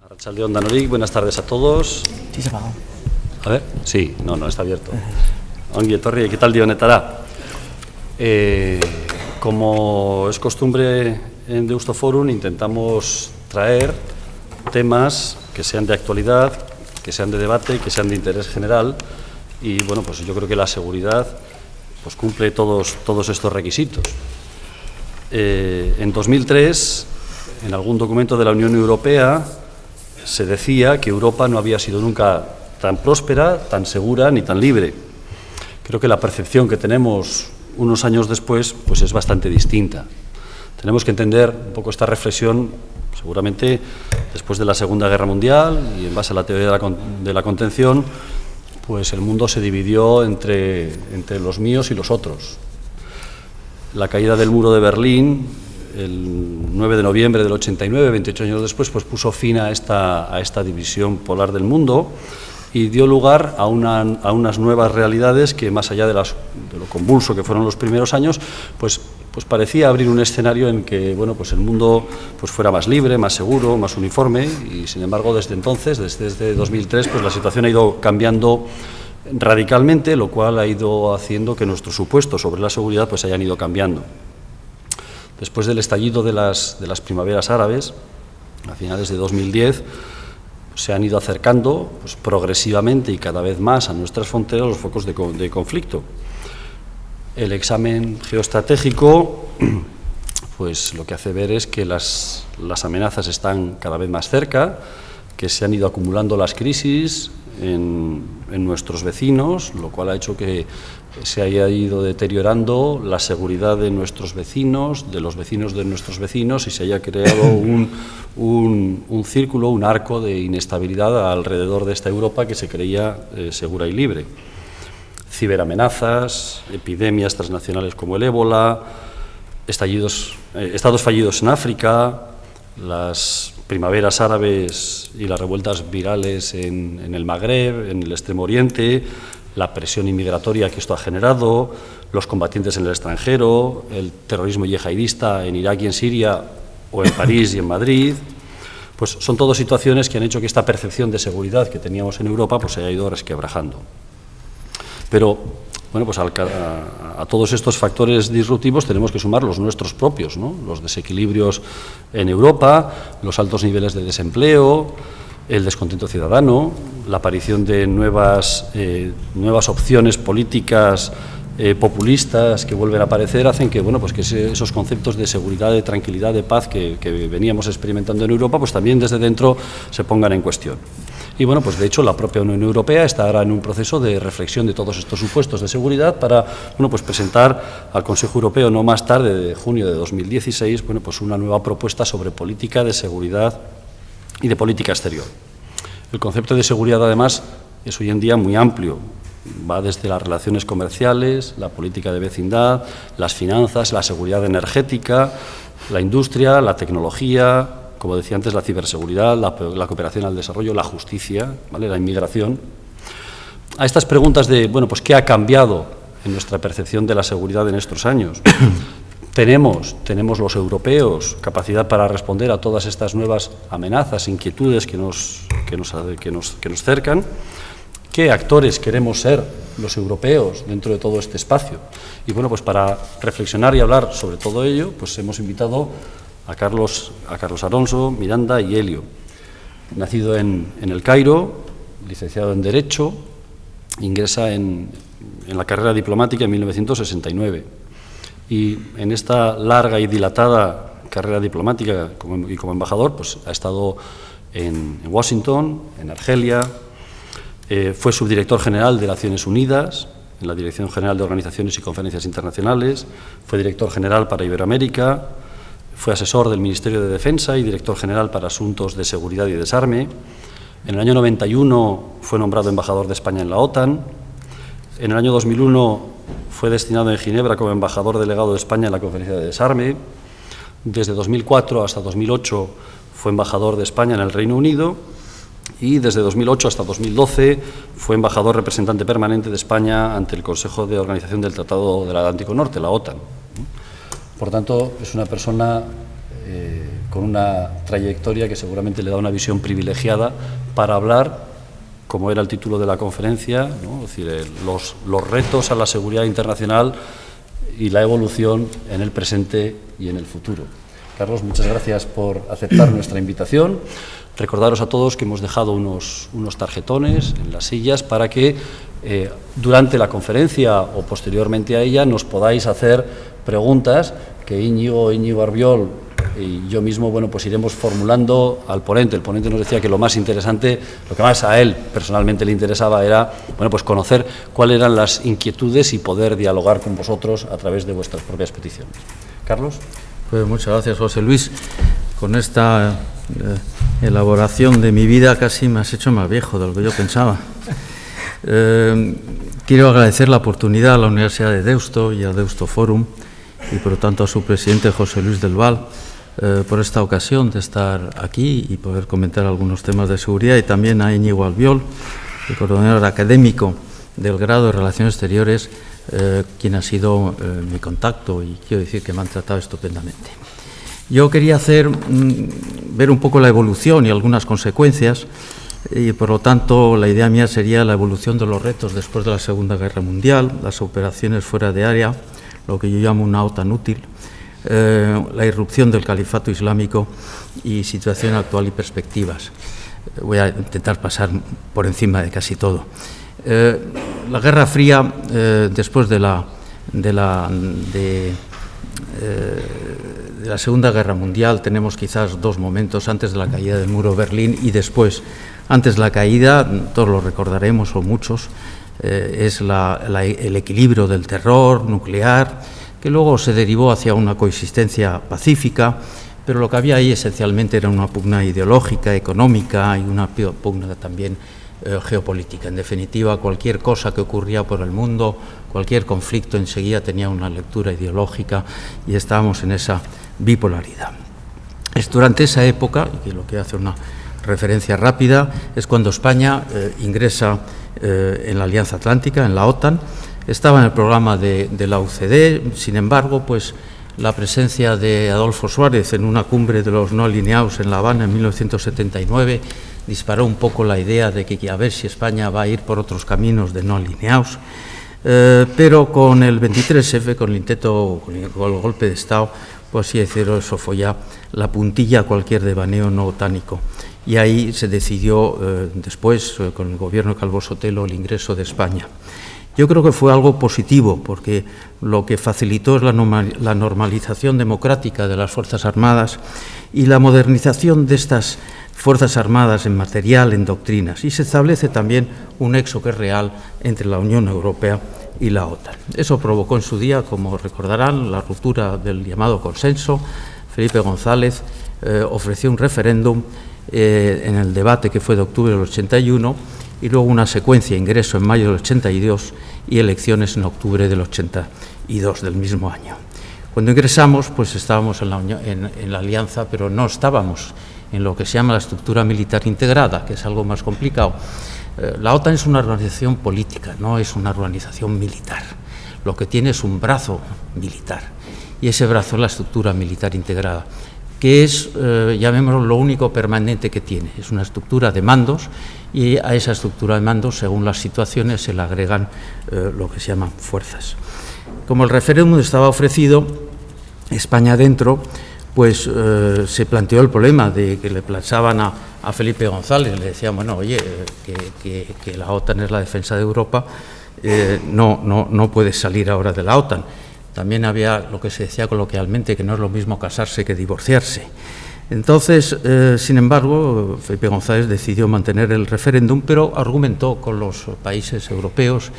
Arratsaldeon Danorik, buenas tardes a todos. Sí, se ha apagado. A ver, sí, no, está abierto. Ongi etorri, ¿qué tal dionetara? Como es costumbre en Deustoforum, intentamos traer temas que sean de actualidad, que sean de debate, que sean de interés general, y bueno, pues yo creo que la seguridad pues cumple todos estos requisitos. En 2003, en algún documento de la Unión Europea, se decía que Europa no había sido nunca tan próspera, tan segura ni tan libre. Creo que la percepción que tenemos unos años después pues es bastante distinta. Tenemos que entender un poco esta reflexión, seguramente después de la Segunda Guerra Mundial y en base a la teoría de la contención, pues el mundo se dividió entre los míos y los otros. La caída del muro de Berlín, el 9 de noviembre del 89, 28 años después, pues puso fin a esta división polar del mundo y dio lugar a unas nuevas realidades que, más allá de lo convulso que fueron los primeros años, pues parecía abrir un escenario en que bueno, pues el mundo pues fuera más libre, más seguro, más uniforme, y sin embargo desde entonces, desde 2003, pues la situación ha ido cambiando radicalmente, lo cual ha ido haciendo que nuestros supuestos sobre la seguridad pues hayan ido cambiando. Después del estallido de las primaveras árabes, a finales de 2010, se han ido acercando pues, progresivamente y cada vez más a nuestras fronteras los focos de conflicto. El examen geoestratégico pues, lo que hace ver es que las amenazas están cada vez más cerca, que se han ido acumulando las crisis en nuestros vecinos, lo cual ha hecho que se haya ido deteriorando la seguridad de nuestros vecinos, de los vecinos de nuestros vecinos, y se haya creado un círculo, un arco de inestabilidad alrededor de esta Europa que se creía segura y libre. Ciberamenazas, epidemias transnacionales como el ébola, estados fallidos en África, las primaveras árabes y las revueltas virales en el Magreb, en el Extremo Oriente, la presión inmigratoria que esto ha generado, los combatientes en el extranjero, el terrorismo yihadista en Irak y en Siria, o en París y en Madrid, pues son todas situaciones que han hecho que esta percepción de seguridad que teníamos en Europa pues se haya ido resquebrajando. Pero, bueno, pues a todos estos factores disruptivos tenemos que sumar los nuestros propios, ¿no? Los desequilibrios en Europa, los altos niveles de desempleo, el descontento ciudadano, la aparición de nuevas opciones políticas populistas que vuelven a aparecer, hacen que, bueno, pues que esos conceptos de seguridad, de tranquilidad, de paz que veníamos experimentando en Europa, pues también desde dentro se pongan en cuestión. Y bueno, pues de hecho la propia Unión Europea está ahora en un proceso de reflexión de todos estos supuestos de seguridad para, bueno, pues presentar al Consejo Europeo no más tarde de junio de 2016, bueno, pues una nueva propuesta sobre política de seguridad y de política exterior. El concepto de seguridad, además, es hoy en día muy amplio. Va desde las relaciones comerciales, la política de vecindad, las finanzas, la seguridad energética, la industria, la tecnología, como decía antes, la ciberseguridad, la cooperación al desarrollo, la justicia, ¿vale?, la inmigración. A estas preguntas de, bueno, pues, ¿qué ha cambiado en nuestra percepción de la seguridad en estos años? ¿Tenemos los europeos capacidad para responder a todas estas nuevas amenazas, inquietudes que nos cercan? ¿Qué actores queremos ser los europeos dentro de todo este espacio? Y bueno, pues para reflexionar y hablar sobre todo ello, pues hemos invitado a Carlos Alonso, Miranda y Helio. Nacido en El Cairo, licenciado en Derecho, ingresa en la carrera diplomática en 1969. Y en esta larga y dilatada carrera diplomática y como embajador, pues ha estado en Washington, en Argelia, fue subdirector general de Naciones Unidas, en la Dirección General de Organizaciones y Conferencias Internacionales, fue director general para Iberoamérica, fue asesor del Ministerio de Defensa y director general para Asuntos de Seguridad y Desarme. En el año 91 fue nombrado embajador de España en la OTAN. En el año 2001 fue destinado en Ginebra como embajador delegado de España en la Conferencia de Desarme. Desde 2004 hasta 2008 fue embajador de España en el Reino Unido y desde 2008 hasta 2012 fue embajador representante permanente de España ante el Consejo de Organización del Tratado del Atlántico Norte, la OTAN. Por tanto, es una persona con una trayectoria que seguramente le da una visión privilegiada para hablar, como era el título de la conferencia, ¿no? Es decir, los retos a la seguridad internacional y la evolución en el presente y en el futuro. Carlos, muchas gracias por aceptar nuestra invitación. Recordaros a todos que hemos dejado unos tarjetones en las sillas para que durante la conferencia o posteriormente a ella nos podáis hacer preguntas que Íñigo Arbiol y yo mismo, bueno, pues iremos formulando al ponente. El ponente nos decía que lo más interesante, lo que más a él personalmente le interesaba era, bueno, pues conocer cuáles eran las inquietudes y poder dialogar con vosotros a través de vuestras propias peticiones. Carlos. Pues muchas gracias, José Luis. Con esta elaboración de mi vida casi me has hecho más viejo de lo que yo pensaba. Quiero agradecer la oportunidad a la Universidad de Deusto y a Deusto Forum y por lo tanto a su presidente José Luis del Val por esta ocasión de estar aquí y poder comentar algunos temas de seguridad, y también a Íñigo Albiol, el coordinador académico del grado de Relaciones Exteriores, quien ha sido mi contacto, y quiero decir que me han tratado estupendamente. Yo quería ver un poco la evolución y algunas consecuencias, y por lo tanto la idea mía sería la evolución de los retos después de la Segunda Guerra Mundial, las operaciones fuera de área, lo que yo llamo una OTAN útil, la irrupción del califato islámico y situación actual y perspectivas. Voy a intentar pasar por encima de casi todo. La Guerra Fría, después de la Segunda Guerra Mundial, tenemos quizás dos momentos: antes de la caída del muro de Berlín y después. Antes de la caída, todos lo recordaremos, o muchos, es el equilibrio del terror nuclear, que luego se derivó hacia una coexistencia pacífica, pero lo que había ahí esencialmente era una pugna ideológica, económica y una pugna también geopolítica. En definitiva, cualquier cosa que ocurría por el mundo, cualquier conflicto, enseguida tenía una lectura ideológica, y estábamos en esa bipolaridad. Es durante esa época, y lo que hace una referencia rápida, es cuando España ingresa en la Alianza Atlántica, en la OTAN. Estaba en el programa de la UCD, sin embargo, pues la presencia de Adolfo Suárez en una cumbre de los no alineados en La Habana en 1979 disparó un poco la idea de que a ver si España va a ir por otros caminos de no alineados, pero con el 23F, con el intento, con el golpe de Estado, pues sí, eso fue ya la puntilla a cualquier devaneo no otánico. Y ahí se decidió después, con el gobierno de Calvo Sotelo, el ingreso de España. Yo creo que fue algo positivo, porque lo que facilitó es la normalización democrática de las Fuerzas Armadas y la modernización de estas Fuerzas Armadas en material, en doctrinas, y se establece también un nexo que es real entre la Unión Europea y la OTAN. Eso provocó en su día, como recordarán, la ruptura del llamado consenso. Felipe González ofreció un referéndum en el debate que fue de octubre del 81, y luego una secuencia: ingreso en mayo del 82 y elecciones en octubre del 82 del mismo año. Cuando ingresamos, pues estábamos en la alianza, pero no estábamos en lo que se llama la estructura militar integrada, que es algo más complicado. La OTAN es una organización política, no es una organización militar. Lo que tiene es un brazo militar, y ese brazo es la estructura militar integrada, que es, llamémoslo, lo único permanente que tiene. Es una estructura de mandos, y a esa estructura de mandos, según las situaciones, se le agregan lo que se llaman fuerzas. Como el referéndum estaba ofrecido, España dentro, pues se planteó el problema de que le planteaban a Felipe González, le decían, bueno, oye, que la OTAN es la defensa de Europa, no puedes salir ahora de la OTAN. También había lo que se decía coloquialmente, que no es lo mismo casarse que divorciarse. Entonces, sin embargo, Felipe González decidió mantener el referéndum, pero argumentó con los países europeos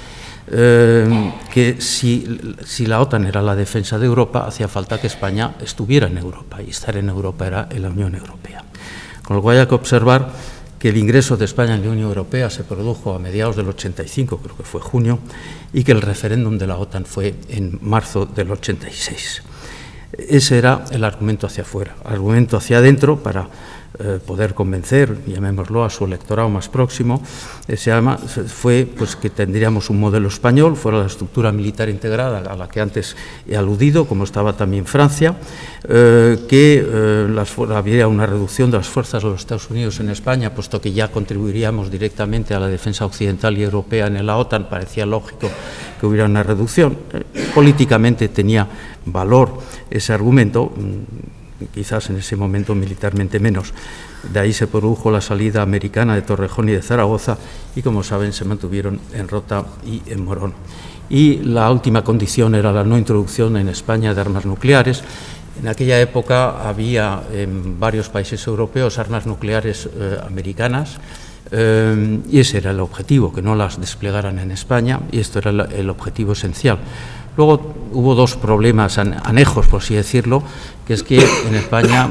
que si la OTAN era la defensa de Europa, hacía falta que España estuviera en Europa, y estar en Europa era en la Unión Europea. Con lo cual hay que observar que el ingreso de España en la Unión Europea se produjo a mediados del 85, creo que fue junio, y que el referéndum de la OTAN fue en marzo del 86. Ese era el argumento hacia afuera. Argumento hacia adentro, para poder convencer, llamémoslo, a su electorado más próximo, fue pues, que tendríamos un modelo español, fuera la estructura militar integrada a la que antes he aludido, como estaba también Francia, que habría una reducción de las fuerzas de los Estados Unidos en España, puesto que ya contribuiríamos directamente a la defensa occidental y europea en la OTAN, parecía lógico que hubiera una reducción. Políticamente tenía valor ese argumento, quizás en ese momento militarmente menos. De ahí se produjo la salida americana de Torrejón y de Zaragoza y, como saben, se mantuvieron en Rota y en Morón. Y la última condición era la no introducción en España de armas nucleares. En aquella época había en varios países europeos armas nucleares americanas, y ese era el objetivo, que no las desplegaran en España, y esto era el objetivo esencial. Luego hubo dos problemas anejos, por así decirlo, que es que en España,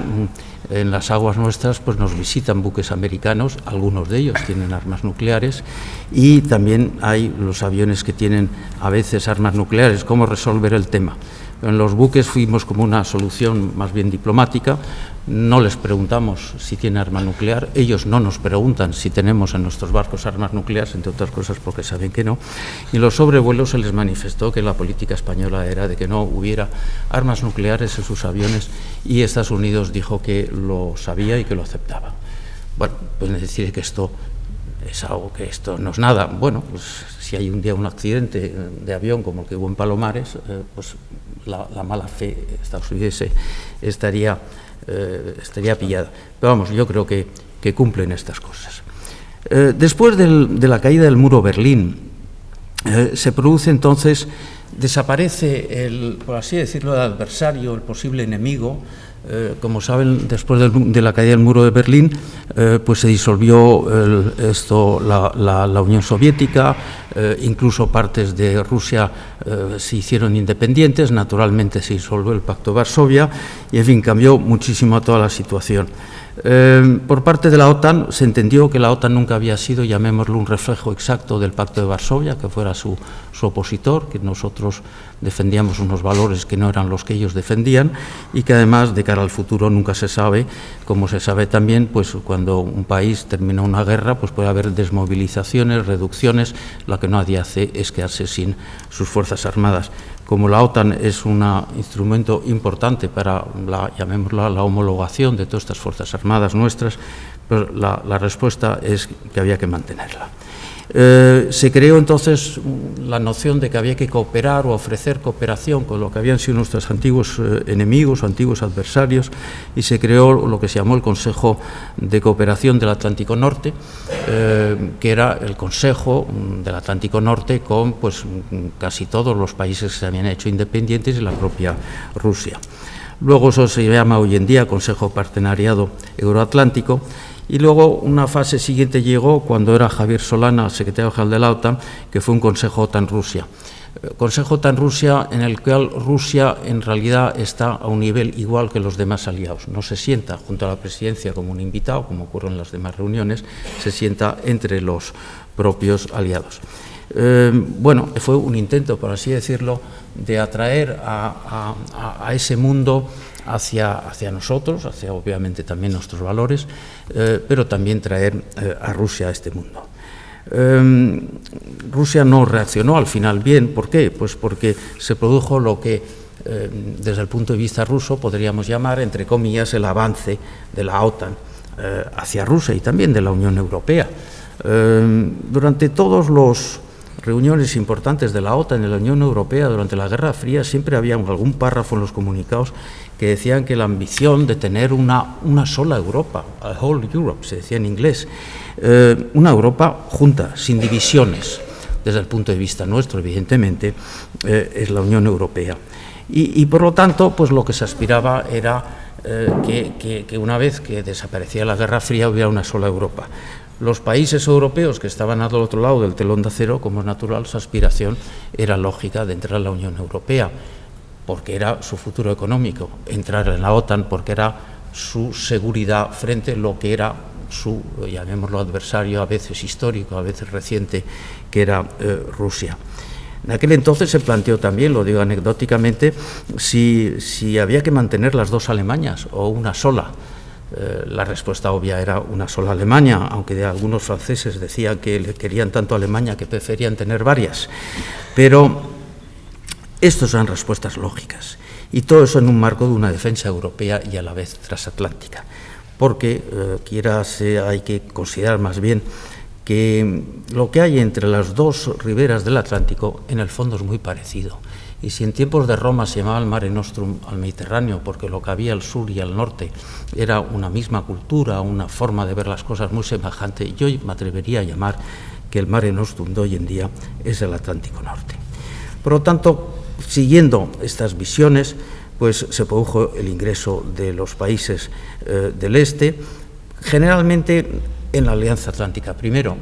en las aguas nuestras, pues nos visitan buques americanos, algunos de ellos tienen armas nucleares, y también hay los aviones que tienen a veces armas nucleares. ¿Cómo resolver el tema? En los buques fuimos como una solución más bien diplomática. No les preguntamos si tienen arma nuclear, ellos no nos preguntan si tenemos en nuestros barcos armas nucleares, entre otras cosas porque saben que no, y en los sobrevuelos se les manifestó que la política española era de que no hubiera armas nucleares en sus aviones, y Estados Unidos dijo que lo sabía y que lo aceptaba. Bueno, pues decir que esto es algo que esto no es nada. Bueno, pues si hay un día un accidente de avión como el que hubo en Palomares, pues la mala fe estadounidense estaría pillada. Pero vamos, yo creo que cumplen estas cosas. Después de la caída del muro de Berlín, se produce entonces, desaparece, por así decirlo, el adversario, el posible enemigo. Como saben, después de la caída del muro de Berlín, pues se disolvió la Unión Soviética, incluso partes de Rusia se hicieron independientes, naturalmente se disolvió el Pacto de Varsovia y, en fin, cambió muchísimo toda la situación. Por parte de la OTAN se entendió que la OTAN nunca había sido, llamémoslo, un reflejo exacto del Pacto de Varsovia, que fuera su opositor, que nosotros defendíamos unos valores que no eran los que ellos defendían, y que además de cara al futuro nunca se sabe, como se sabe también, pues cuando un país termina una guerra, pues puede haber desmovilizaciones, reducciones. Lo que nadie hace es quedarse sin sus fuerzas armadas. Como la OTAN es un instrumento importante para llamémosla la homologación de todas estas fuerzas armadas nuestras, pues la respuesta es que había que mantenerla. Se creó entonces la noción de que había que cooperar o ofrecer cooperación con lo que habían sido nuestros antiguos enemigos o antiguos adversarios, y se creó lo que se llamó el Consejo de Cooperación del Atlántico Norte, que era el Consejo del Atlántico Norte con pues, casi todos los países que se habían hecho independientes y la propia Rusia. Luego eso se llama hoy en día Consejo Partenariado Euroatlántico. Y luego una fase siguiente llegó cuando era Javier Solana, secretario general de la OTAN, que fue un Consejo OTAN-Rusia. Consejo OTAN-Rusia en el cual Rusia en realidad está a un nivel igual que los demás aliados. No se sienta junto a la presidencia como un invitado, como ocurre en las demás reuniones, se sienta entre los propios aliados. Bueno, fue un intento, por así decirlo, de atraer a ese mundo hacia nosotros, hacia obviamente también nuestros valores, pero también traer a Rusia a este mundo. Rusia no reaccionó al final bien. ¿Por qué? Pues porque se produjo lo que desde el punto de vista ruso podríamos llamar, entre comillas, el avance de la OTAN hacia Rusia y también de la Unión Europea. Durante todos los reuniones importantes de la OTAN y de la Unión Europea durante la Guerra Fría siempre había algún párrafo en los comunicados que decían que la ambición de tener una sola Europa, a whole Europe, se decía en inglés, una Europa junta, sin divisiones, desde el punto de vista nuestro, evidentemente, es la Unión Europea. Y por lo tanto, pues lo que se aspiraba era que una vez que desaparecía la Guerra Fría hubiera una sola Europa. Los países europeos que estaban al otro lado del telón de acero, como es natural, su aspiración era lógica de entrar a la Unión Europea, porque era su futuro económico, entrar en la OTAN porque era su seguridad frente a lo que era su, llamémoslo, adversario, a veces histórico, a veces reciente, que era Rusia. En aquel entonces se planteó también, lo digo anecdóticamente, si había que mantener las dos Alemanias o una sola. La respuesta obvia era una sola Alemania, aunque algunos franceses decían que le querían tanto a Alemania que preferían tener varias. Pero estas son respuestas lógicas, y todo eso en un marco de una defensa europea y a la vez transatlántica, porque hay que considerar más bien que lo que hay entre las dos riberas del Atlántico en el fondo es muy parecido. Y si en tiempos de Roma se llamaba el Mare Nostrum al Mediterráneo porque lo que había al sur y al norte era una misma cultura, una forma de ver las cosas muy semejante, yo me atrevería a llamar que el Mare Nostrum de hoy en día es el Atlántico Norte. Por lo tanto, siguiendo estas visiones, pues se produjo el ingreso de los países del este, generalmente en la Alianza Atlántica. Primero,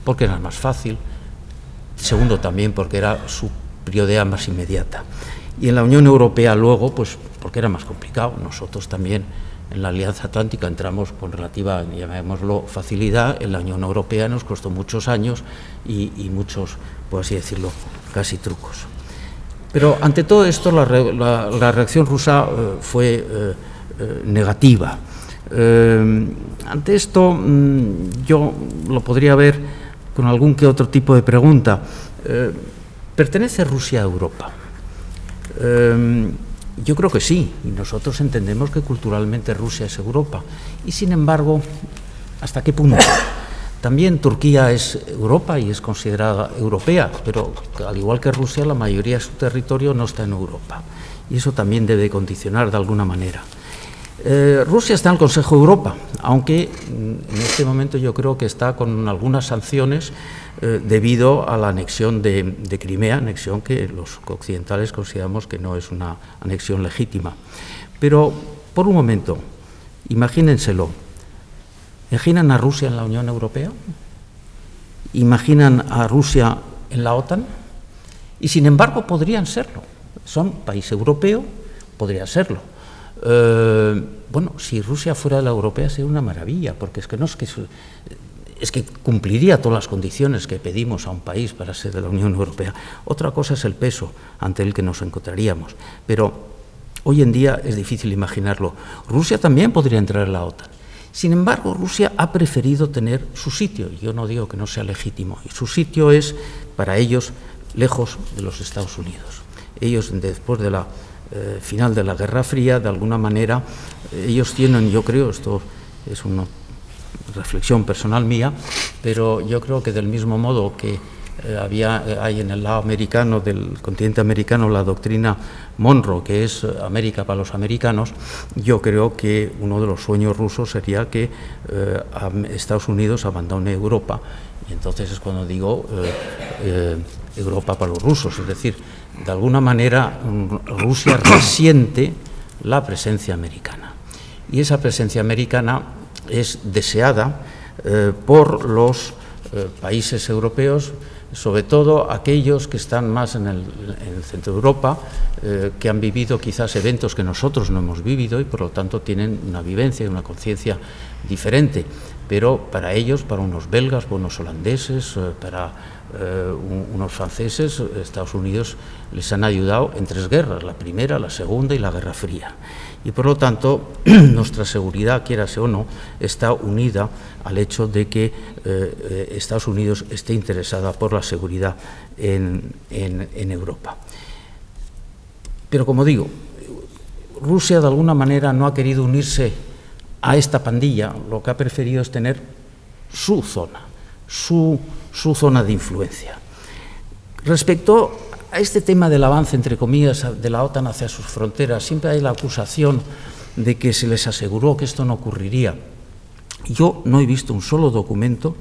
porque era más fácil. Segundo, también porque era su prioridad más inmediata. Y en la Unión Europea luego, pues porque era más complicado. Nosotros también en la Alianza Atlántica entramos con relativa, llamémoslo, facilidad. En la Unión Europea nos costó muchos años y muchos, por así decirlo, casi trucos. Pero ante todo esto la reacción rusa fue negativa. Ante esto yo lo podría ver con algún que otro tipo de pregunta. ¿Pertenece Rusia a Europa? Yo creo que sí, y nosotros entendemos que culturalmente Rusia es Europa. Y sin embargo, ¿hasta qué punto? También Turquía es Europa y es considerada europea, pero al igual que Rusia, la mayoría de su territorio no está en Europa. Y eso también debe condicionar de alguna manera. Rusia está en el Consejo de Europa, aunque en este momento yo creo que está con algunas sanciones debido a la anexión de Crimea, anexión que los occidentales consideramos que no es una anexión legítima. Pero, por un momento, imagínenselo, ¿imaginan a Rusia en la Unión Europea? ¿Imaginan a Rusia en la OTAN? Y sin embargo podrían serlo. Son país europeo, podría serlo. Bueno, si Rusia fuera de la europea sería una maravilla, porque es que cumpliría todas las condiciones que pedimos a un país para ser de la Unión Europea. Otra cosa es el peso ante el que nos encontraríamos, pero hoy en día es difícil imaginarlo. Rusia también podría entrar en la OTAN. Sin embargo, Rusia ha preferido tener su sitio. Yo no digo que no sea legítimo, y su sitio es, para ellos, lejos de los Estados Unidos. Ellos, después de la final de la Guerra Fría, de alguna manera, ellos tienen, yo creo, esto es una reflexión personal mía, pero yo creo que del mismo modo que hay en el lado americano, del continente americano, la doctrina Monroe, que es América para los americanos, yo creo que uno de los sueños rusos sería que Estados Unidos abandone Europa, y entonces es cuando digo Europa para los rusos, es decir, de alguna manera Rusia resiente la presencia americana, y esa presencia americana es deseada por los países europeos, sobre todo aquellos que están más en el centro de Europa, que han vivido quizás eventos que nosotros no hemos vivido y por lo tanto tienen una vivencia y una conciencia diferente. Pero para ellos, para unos belgas, para unos holandeses, para unos franceses, Estados Unidos les han ayudado en tres guerras, la primera, la segunda y la Guerra Fría. Y por lo tanto, nuestra seguridad, quiérase o no, está unida al hecho de que Estados Unidos esté interesada por la seguridad en Europa. Pero como digo, Rusia de alguna manera no ha querido unirse a esta pandilla, lo que ha preferido es tener su zona, su zona de influencia. Respecto a este tema del avance, entre comillas, de la OTAN hacia sus fronteras, siempre hay la acusación de que se les aseguró que esto no ocurriría. Yo no he visto un solo documento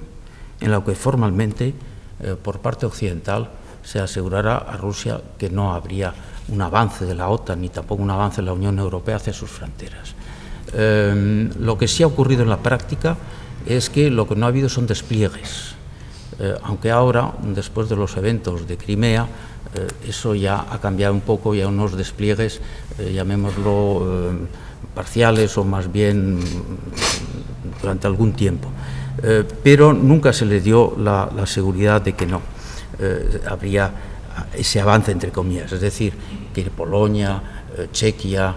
en el que formalmente, por parte occidental, se asegurara a Rusia que no habría un avance de la OTAN ni tampoco un avance de la Unión Europea hacia sus fronteras. Lo que sí ha ocurrido en la práctica es que lo que no ha habido son despliegues, aunque ahora, después de los eventos de Crimea, eso ya ha cambiado un poco, ya unos despliegues, llamémoslo parciales o más bien durante algún tiempo, pero nunca se le dio la seguridad de que no habría ese avance, entre comillas, es decir, que Polonia, Chequia,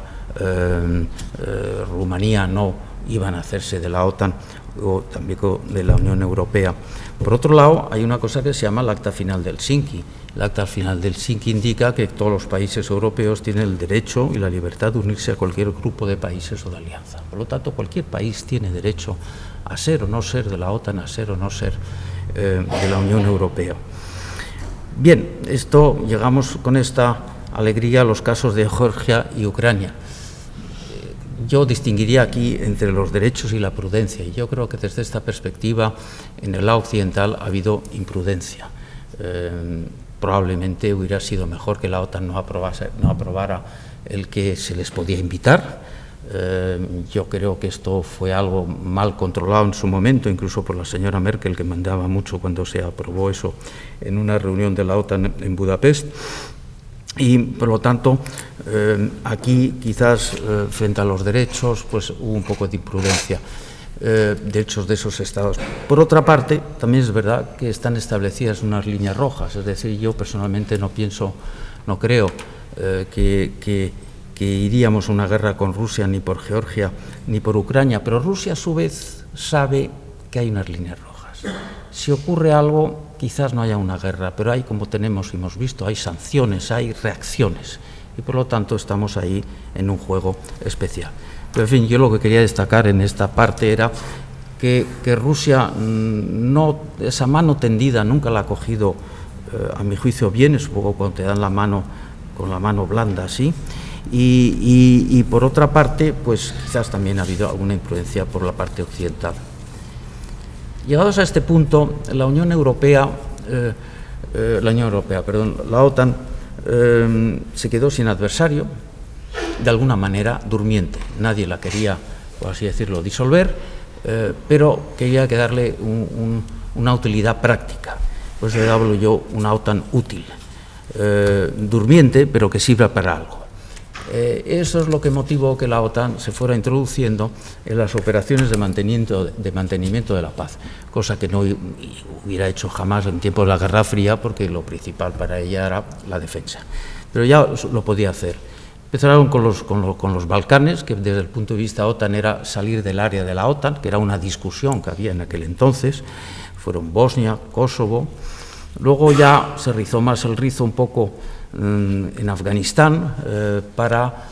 Rumanía no iban a hacerse de la OTAN o también de la Unión Europea. Por otro lado, hay una cosa que se llama el Acta Final de Helsinki. El Acta Final de Helsinki indica que todos los países europeos tienen el derecho y la libertad de unirse a cualquier grupo de países o de alianza. Por lo tanto, cualquier país tiene derecho a ser o no ser de la OTAN, a ser o no ser de la Unión Europea. Bien, llegamos con esta alegría a los casos de Georgia y Ucrania. Yo distinguiría aquí entre los derechos y la prudencia, y yo creo que desde esta perspectiva en el lado occidental ha habido imprudencia. Probablemente hubiera sido mejor que la OTAN no aprobara el que se les podía invitar. Yo creo que esto fue algo mal controlado en su momento, incluso por la señora Merkel, que mandaba mucho cuando se aprobó eso en una reunión de la OTAN en Budapest. Y, por lo tanto, aquí quizás frente a los derechos pues hubo un poco de imprudencia, derechos de esos estados. Por otra parte, también es verdad que están establecidas unas líneas rojas, es decir, yo personalmente no creo que iríamos a una guerra con Rusia ni por Georgia ni por Ucrania, pero Rusia a su vez sabe que hay unas líneas rojas. Si ocurre algo, quizás no haya una guerra, pero hay, como hemos visto, hay sanciones, hay reacciones, y por lo tanto estamos ahí en un juego especial. Pero, en fin, yo lo que quería destacar en esta parte era que Rusia esa mano tendida nunca la ha cogido, a mi juicio, bien, es un poco cuando te dan la mano con la mano blanda así, y por otra parte, pues quizás también ha habido alguna imprudencia por la parte occidental. Llegados a este punto, la OTAN se quedó sin adversario, de alguna manera durmiente. Nadie la quería, por así decirlo, disolver, pero quería que darle una utilidad práctica. Por eso le hablo yo una OTAN útil, durmiente, pero que sirva para algo. Eso es lo que motivó que la OTAN se fuera introduciendo en las operaciones de mantenimiento de la paz, cosa que no hubiera hecho jamás en tiempos de la Guerra Fría, porque lo principal para ella era la defensa. Pero ya lo podía hacer. Empezaron con los Balcanes, que desde el punto de vista OTAN era salir del área de la OTAN, que era una discusión que había en aquel entonces. Fueron Bosnia, Kosovo. Luego ya se rizó más el rizo un poco en Afganistán para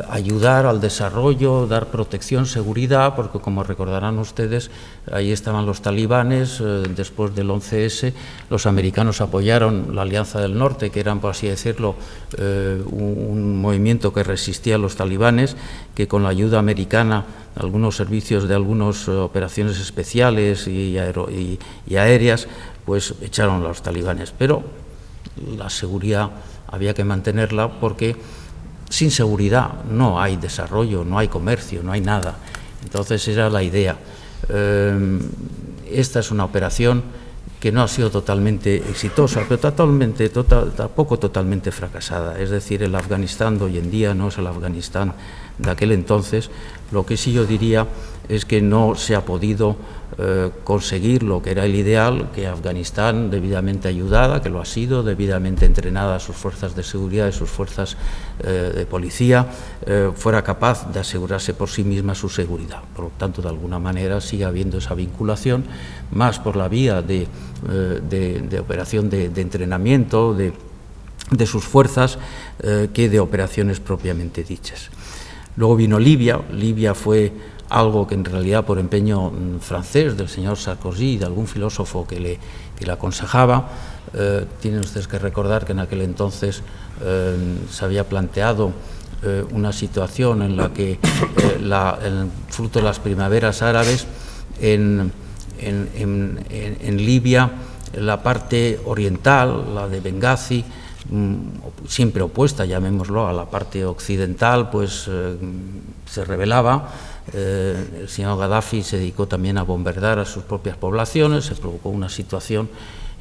ayudar al desarrollo, dar protección, seguridad, porque como recordarán ustedes, ahí estaban los talibanes. Después del 11S, los americanos apoyaron la Alianza del Norte, que eran, por así decirlo, un movimiento que resistía a los talibanes, que con la ayuda americana, algunos servicios de algunas operaciones especiales y aéreas, pues echaron a los talibanes. Pero la seguridad había que mantenerla, porque sin seguridad no hay desarrollo, no hay comercio, no hay nada. Entonces era la idea. Esta es una operación que no ha sido totalmente exitosa, pero tampoco totalmente fracasada. Es decir, el Afganistán de hoy en día no es el Afganistán de aquel entonces. Lo que sí yo diría es que no se ha podido conseguir lo que era el ideal, que Afganistán, debidamente ayudada, que lo ha sido, debidamente entrenada a sus fuerzas de seguridad y sus fuerzas de policía, fuera capaz de asegurarse por sí misma su seguridad. Por lo tanto, de alguna manera sigue habiendo esa vinculación, más por la vía de operación de entrenamiento de sus fuerzas que de operaciones propiamente dichas. Luego vino Libia. Libia fue algo que en realidad por empeño francés del señor Sarkozy y de algún filósofo que le aconsejaba. Tienen ustedes que recordar que en aquel entonces se había planteado una situación en la que el fruto de las primaveras árabes en Libia, la parte oriental, la de Benghazi, siempre opuesta, llamémoslo, a la parte occidental, pues se rebelaba. El señor Gaddafi se dedicó también a bombardear a sus propias poblaciones. Se provocó una situación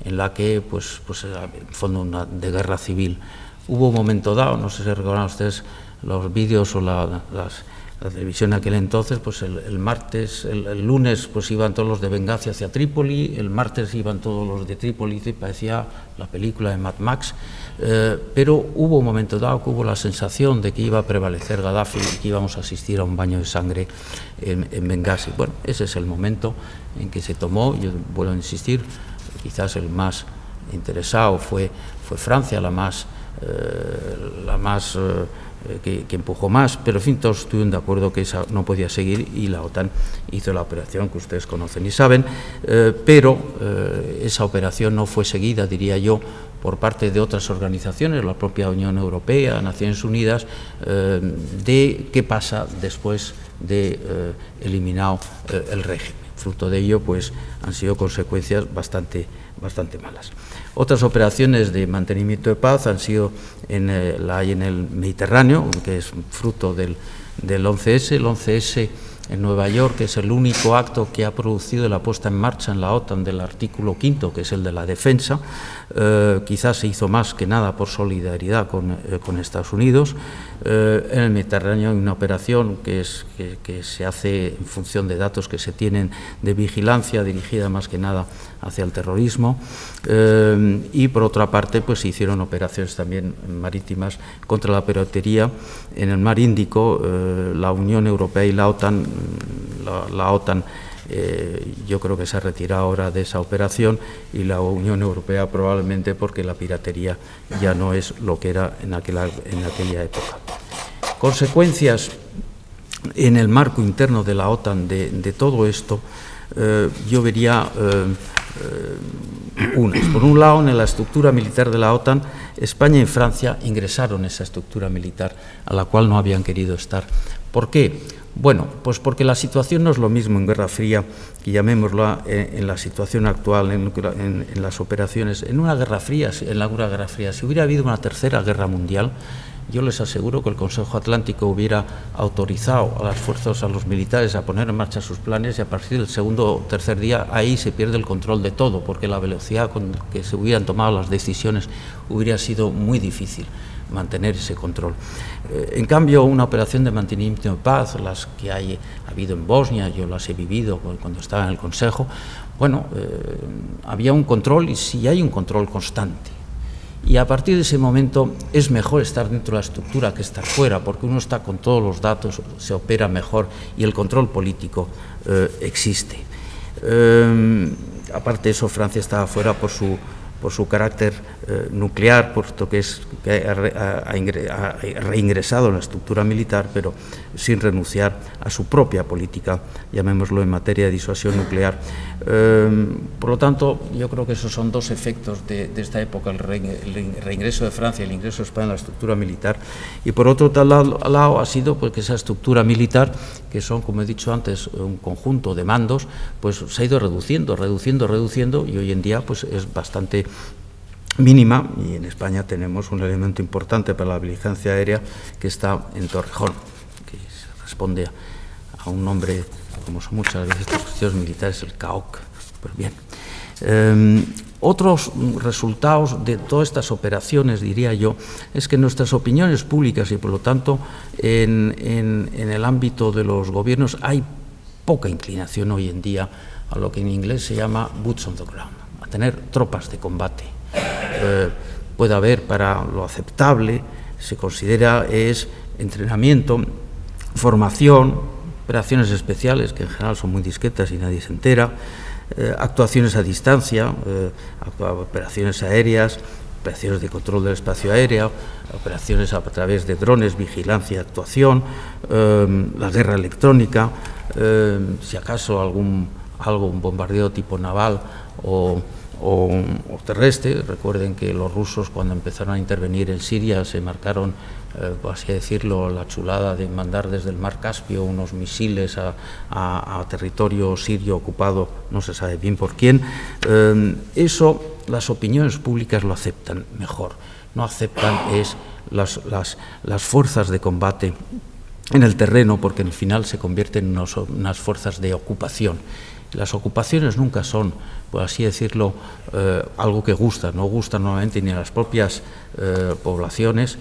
en la que, pues era en fondo de guerra civil. Hubo un momento dado, no sé si recordarán ustedes los vídeos o la televisión en aquel entonces, pues el lunes pues iban todos los de Benghazi hacia Trípoli, el martes iban todos los de Trípoli, parecía la película de Mad Max. pero hubo un momento dado que hubo la sensación de que iba a prevalecer Gaddafi y que íbamos a asistir a un baño de sangre en Bengasi. Bueno, ese es el momento en que se tomó, yo vuelvo a insistir, quizás el más interesado fue Francia, que empujó más, pero en fin, todos estuvieron de acuerdo que esa no podía seguir y la OTAN hizo la operación que ustedes conocen y saben, pero esa operación no fue seguida, diría yo, por parte de otras organizaciones, la propia Unión Europea, Naciones Unidas, de qué pasa después de eliminado el régimen. Fruto de ello, pues, han sido consecuencias bastante malas. Otras operaciones de mantenimiento de paz han sido la hay en el Mediterráneo, que es fruto del 11S. El 11S en Nueva York es el único acto que ha producido la puesta en marcha en la OTAN del artículo 5, que es el de la defensa. Quizás se hizo más que nada por solidaridad con Estados Unidos. En el Mediterráneo hay una operación que se hace en función de datos que se tienen de vigilancia, dirigida más que nada hacia el terrorismo, y por otra parte pues se hicieron operaciones también marítimas contra la piratería en el mar Índico. La Unión Europea y la OTAN, yo creo que se ha retirado ahora de esa operación, y la Unión Europea probablemente porque la piratería ya no es lo que era en aquella época. Consecuencias en el marco interno de la OTAN de todo esto, yo vería unas. Por un lado, en la estructura militar de la OTAN, España y Francia ingresaron en esa estructura militar a la cual no habían querido estar. ¿Por qué? Bueno, pues porque la situación no es lo mismo en Guerra Fría, que llamémosla en la situación actual, en las operaciones. En la Guerra Fría, si hubiera habido una tercera guerra mundial, yo les aseguro que el Consejo Atlántico hubiera autorizado a las fuerzas, a los militares, a poner en marcha sus planes, y a partir del segundo o tercer día ahí se pierde el control de todo, porque la velocidad con que se hubieran tomado las decisiones hubiera sido muy difícil mantener ese control. En cambio, una operación de mantenimiento de paz, las que ha habido en Bosnia, yo las he vivido cuando estaba en el Consejo, bueno, había un control, y sí hay un control constante. Y a partir de ese momento es mejor estar dentro de la estructura que estar fuera, porque uno está con todos los datos, se opera mejor y el control político existe. Aparte de eso, Francia estaba fuera por su carácter nuclear, puesto que ha reingresado en la estructura militar, pero sin renunciar a su propia política, llamémoslo, en materia de disuasión nuclear. Por lo tanto, yo creo que esos son dos efectos de esta época, el reingreso de Francia y el ingreso de España en la estructura militar. Y por otro lado ha sido porque esa estructura militar, que son, como he dicho antes, un conjunto de mandos, pues se ha ido reduciendo, y hoy en día pues es bastante mínima, y en España tenemos un elemento importante para la vigilancia aérea que está en Torrejón, que responde a un nombre, como son muchas veces estas cuestiones militares, el CAOC. Pues bien, otros resultados de todas estas operaciones, diría yo, es que nuestras opiniones públicas y por lo tanto en el ámbito de los gobiernos hay poca inclinación hoy en día a lo que en inglés se llama boots on the ground, a tener tropas de combate. Puede haber, para lo aceptable, se considera es entrenamiento, formación, operaciones especiales, que en general son muy discretas y nadie se entera, actuaciones a distancia, operaciones aéreas, operaciones de control del espacio aéreo, operaciones a través de drones, vigilancia y actuación, la guerra electrónica, si acaso un bombardeo tipo naval o terrestre. Recuerden que los rusos, cuando empezaron a intervenir en Siria, se marcaron, por así decirlo, la chulada de mandar desde el mar Caspio unos misiles a territorio sirio ocupado, no se sabe bien por quién. Eso las opiniones públicas lo aceptan mejor. No aceptan es las fuerzas de combate en el terreno, porque al final se convierten en unas fuerzas de ocupación. Las ocupaciones nunca son, por así decirlo, algo que gusta, no gustan normalmente ni a las propias poblaciones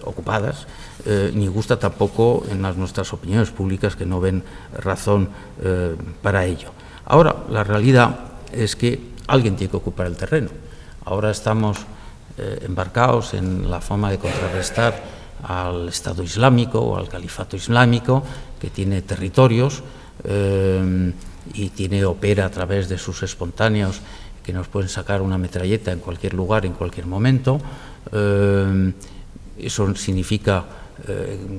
ocupadas, ni gusta tampoco en nuestras opiniones públicas, que no ven razón para ello. Ahora, la realidad es que alguien tiene que ocupar el terreno. Ahora estamos embarcados en la forma de contrarrestar al Estado Islámico o al Califato Islámico, que tiene territorios y opera a través de sus espontáneos, que nos pueden sacar una metralleta en cualquier lugar, en cualquier momento. Eso significa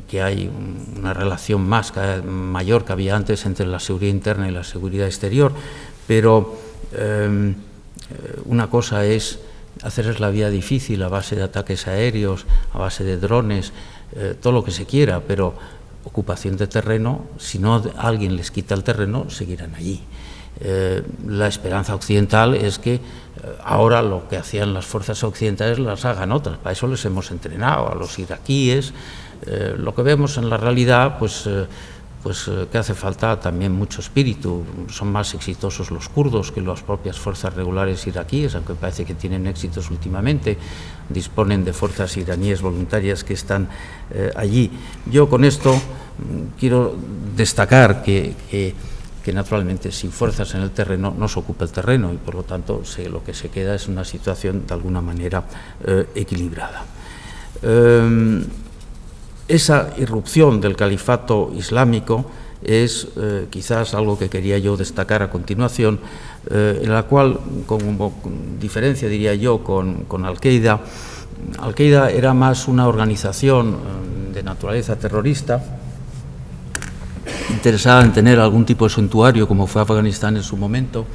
que hay una relación mayor que había antes entre la seguridad interna y la seguridad exterior, pero una cosa es hacerles la vida difícil a base de ataques aéreos, a base de drones, todo lo que se quiera, pero ocupación de terreno, si no alguien les quita el terreno, seguirán allí. La esperanza occidental es que ahora lo que hacían las fuerzas occidentales las hagan otras, para eso les hemos entrenado a los iraquíes. Lo que vemos en la realidad, pues que hace falta también mucho espíritu. Son más exitosos los kurdos que las propias fuerzas regulares iraquíes, aunque parece que tienen éxitos últimamente. Disponen de fuerzas iraníes voluntarias que están allí. Yo con esto quiero destacar que naturalmente sin fuerzas en el terreno no se ocupa el terreno y por lo tanto lo que se queda es una situación de alguna manera equilibrada. Esa irrupción del califato islámico es quizás algo que quería yo destacar a continuación, en la cual, como diferencia diría yo con Al-Qaeda, Al-Qaeda era más una organización de naturaleza terrorista, interesada en tener algún tipo de santuario, como fue Afganistán en su momento,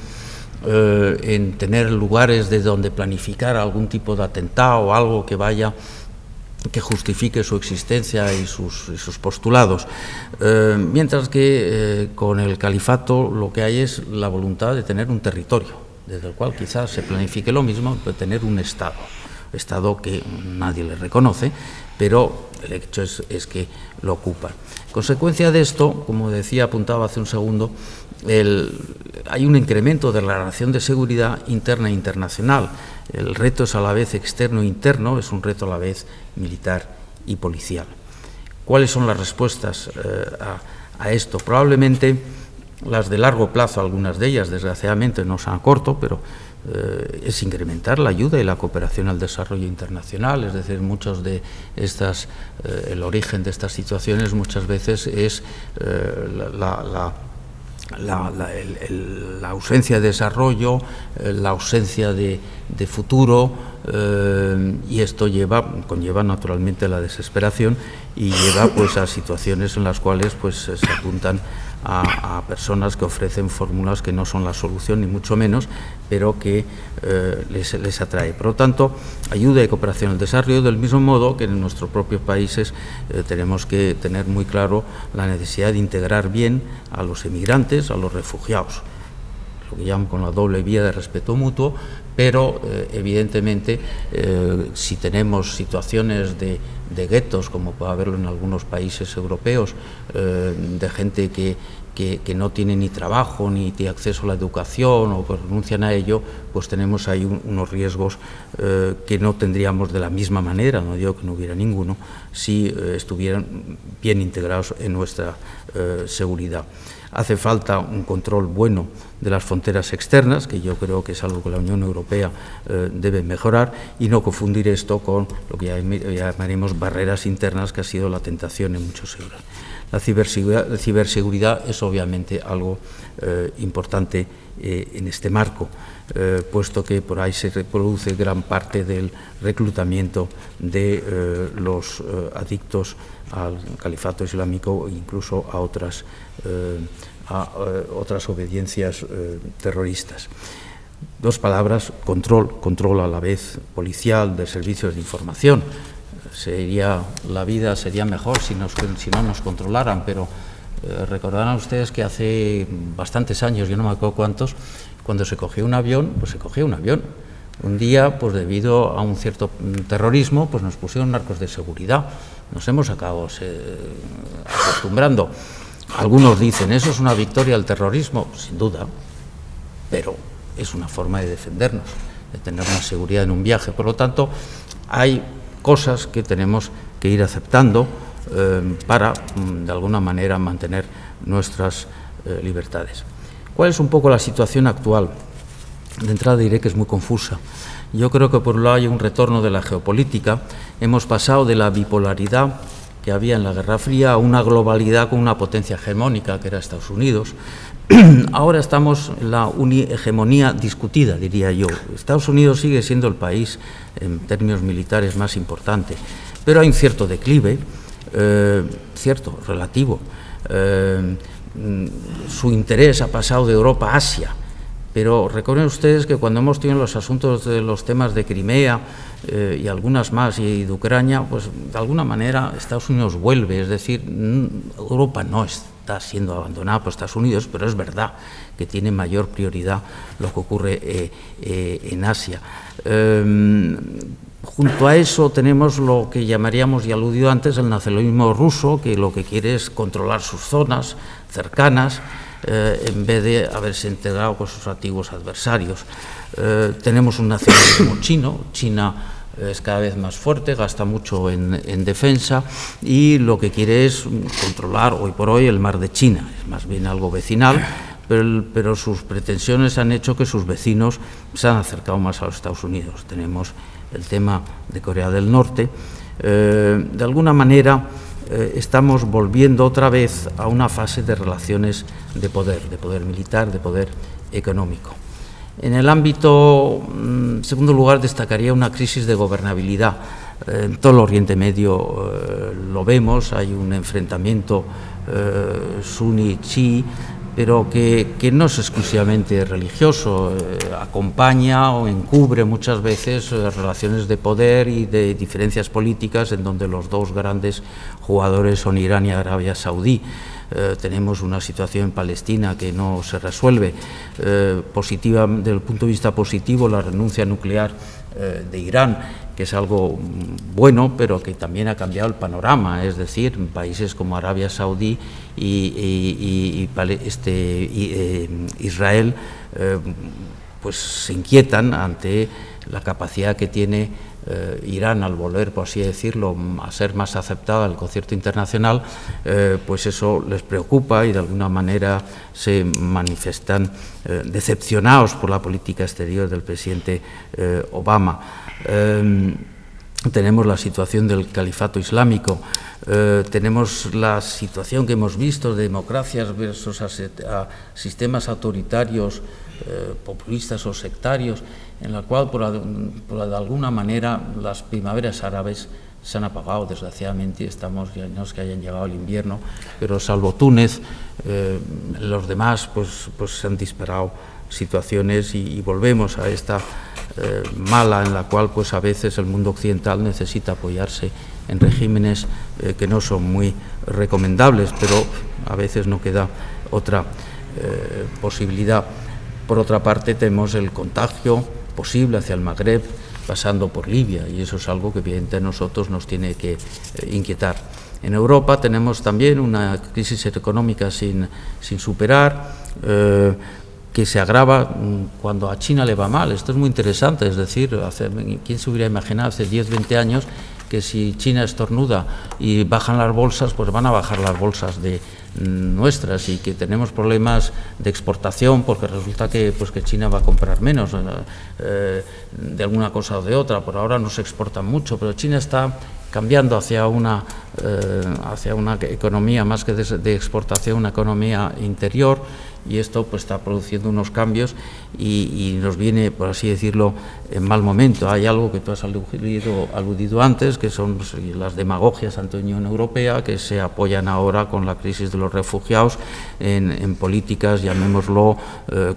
en tener lugares de donde planificar algún tipo de atentado o algo que justifique su existencia y sus postulados, mientras que con el califato lo que hay es la voluntad de tener un territorio, desde el cual quizás se planifique lo mismo, de tener un Estado que nadie le reconoce, pero el hecho es que lo ocupan. Consecuencia de esto, como decía, apuntaba hace un segundo, hay un incremento de la relación de seguridad interna e internacional. El reto es a la vez externo e interno, es un reto a la vez militar y policial. ¿Cuáles son las respuestas a esto? Probablemente las de largo plazo, algunas de ellas, desgraciadamente, no son a corto, pero es incrementar la ayuda y la cooperación al desarrollo internacional. Es decir, muchos de estas, el origen de estas situaciones muchas veces es la ausencia de desarrollo, la ausencia de futuro, y esto conlleva naturalmente la desesperación y lleva pues a situaciones en las cuales pues se apuntan a personas que ofrecen fórmulas que no son la solución ni mucho menos, pero que les atrae. Por lo tanto, ayuda y cooperación al desarrollo, del mismo modo que en nuestros propios países tenemos que tener muy claro la necesidad de integrar bien a los emigrantes, a los refugiados, lo que llaman con la doble vía de respeto mutuo, pero evidentemente si tenemos situaciones de guetos, como puede haberlo en algunos países europeos, de gente que no tiene ni trabajo ni tiene acceso a la educación o que renuncian a ello, pues tenemos ahí unos riesgos que no tendríamos de la misma manera, no digo que no hubiera ninguno, si estuvieran bien integrados en nuestra seguridad. Hace falta un control bueno de las fronteras externas, que yo creo que es algo que la Unión Europea debe mejorar, y no confundir esto con lo que llamaremos barreras internas, que ha sido la tentación en muchos euros. La ciberseguridad es obviamente algo importante en este marco, puesto que por ahí se reproduce gran parte del reclutamiento de los adictos al califato islámico e incluso a otras obediencias terroristas. Dos palabras: control a la vez policial, de servicios de información. La vida sería mejor si no nos controlaran, pero recordarán ustedes que hace bastantes años, yo no me acuerdo cuántos, cuando se cogió un avión, pues se cogió un avión. Un día, pues debido a un cierto terrorismo, pues nos pusieron narcos de seguridad. Nos hemos acabado acostumbrando. Algunos dicen, ¿eso es una victoria al terrorismo? Sin duda, pero es una forma de defendernos, de tener una seguridad en un viaje. Por lo tanto, hay cosas que tenemos que ir aceptando para, de alguna manera, mantener nuestras libertades. ¿Cuál es un poco la situación actual De entrada diré que es muy confusa. Yo creo que por un lado hay un retorno de la geopolítica. Hemos pasado de la bipolaridad que había en la Guerra Fría a una globalidad con una potencia hegemónica, que era Estados Unidos. Ahora estamos en la unihegemonía discutida, diría yo. Estados Unidos sigue siendo el país, en términos militares, más importante, pero hay un cierto declive, cierto, relativo. Su interés ha pasado de Europa a Asia. Pero recuerden ustedes que cuando hemos tenido los asuntos de los temas de Crimea y algunas más y de Ucrania, pues de alguna manera Estados Unidos vuelve, es decir, Europa no está siendo abandonada por Estados Unidos, pero es verdad que tiene mayor prioridad lo que ocurre en Asia. Junto a eso tenemos lo que llamaríamos, y aludido antes, el nacionalismo ruso, que lo que quiere es controlar sus zonas cercanas, en vez de haberse integrado con sus antiguos adversarios. Tenemos un nacionalismo chino. China es cada vez más fuerte, gasta mucho en defensa y lo que quiere es controlar hoy por hoy el mar de China. Es más bien algo vecinal, pero sus pretensiones han hecho que sus vecinos se han acercado más a los Estados Unidos. Tenemos el tema de Corea del Norte. De alguna manera estamos volviendo otra vez a una fase de relaciones de poder militar, de poder económico. En el ámbito, en segundo lugar, destacaría una crisis de gobernabilidad. En todo el Oriente Medio lo vemos, hay un enfrentamiento suní-chií, pero que no es exclusivamente religioso, acompaña o encubre muchas veces relaciones de poder y de diferencias políticas en donde los dos grandes jugadores son Irán y Arabia Saudí. Tenemos una situación en Palestina que no se resuelve. Positiva, desde el punto de vista positivo, la renuncia nuclear de Irán, que es algo bueno, pero que también ha cambiado el panorama, es decir, en países como Arabia Saudí y Israel pues se inquietan ante la capacidad que tiene Irán al volver, por así decirlo, a ser más aceptada en el concierto internacional, pues eso les preocupa y de alguna manera se manifiestan decepcionados por la política exterior del presidente Obama. Tenemos la situación del califato islámico, tenemos la situación que hemos visto de democracias versus a sistemas autoritarios, populistas o sectarios, en la cual de alguna manera las primaveras árabes se han apagado, desgraciadamente. Estamos, no es que hayan llegado el invierno, pero salvo Túnez, los demás pues se han disparado situaciones y volvemos a esta mala en la cual pues a veces el mundo occidental necesita apoyarse en regímenes que no son muy recomendables, pero a veces no queda otra posibilidad. Por otra parte, tenemos el contagio posible hacia el Magreb, pasando por Libia, y eso es algo que evidentemente a nosotros nos tiene que inquietar. En Europa tenemos también una crisis económica sin superar, que se agrava cuando a China le va mal. Esto es muy interesante, es decir, ¿quién se hubiera imaginado hace 10, 20 años que si China estornuda y bajan las bolsas, pues van a bajar las bolsas nuestras, y que tenemos problemas de exportación porque resulta que China va a comprar menos de alguna cosa o de otra? Por ahora no se exporta mucho, pero China está cambiando hacia una economía más que de exportación, una economía interior, y esto pues está produciendo unos cambios y nos viene, por así decirlo, en mal momento. Hay algo que tú has aludido antes, que son las demagogias ante la Unión Europea, que se apoyan ahora con la crisis de los refugiados en políticas, llamémoslo,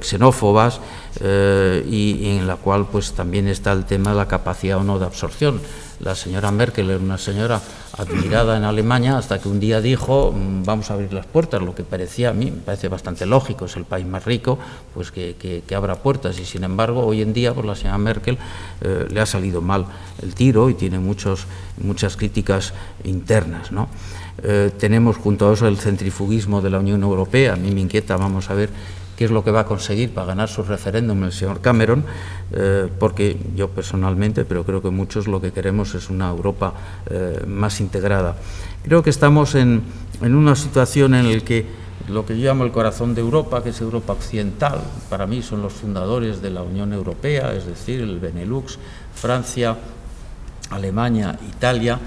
xenófobas, y en la cual pues también está el tema de la capacidad o no de absorción. La señora Merkel era una señora admirada en Alemania hasta que un día dijo vamos a abrir las puertas, lo que a mí me parece bastante lógico, es el país más rico, pues que abra puertas, y sin embargo hoy en día pues la señora Merkel le ha salido mal el tiro y tiene muchas críticas internas, ¿no? Tenemos junto a eso el centrifugismo de la Unión Europea. A mí me inquieta, vamos a ver qué es lo que va a conseguir para ganar su referéndum el señor Cameron, porque yo personalmente, pero creo que muchos, lo que queremos es una Europa más integrada. Creo que estamos en una situación en la que lo que yo llamo el corazón de Europa, que es Europa occidental. Para mí son los fundadores de la Unión Europea, es decir, el Benelux, Francia, Alemania, Italia.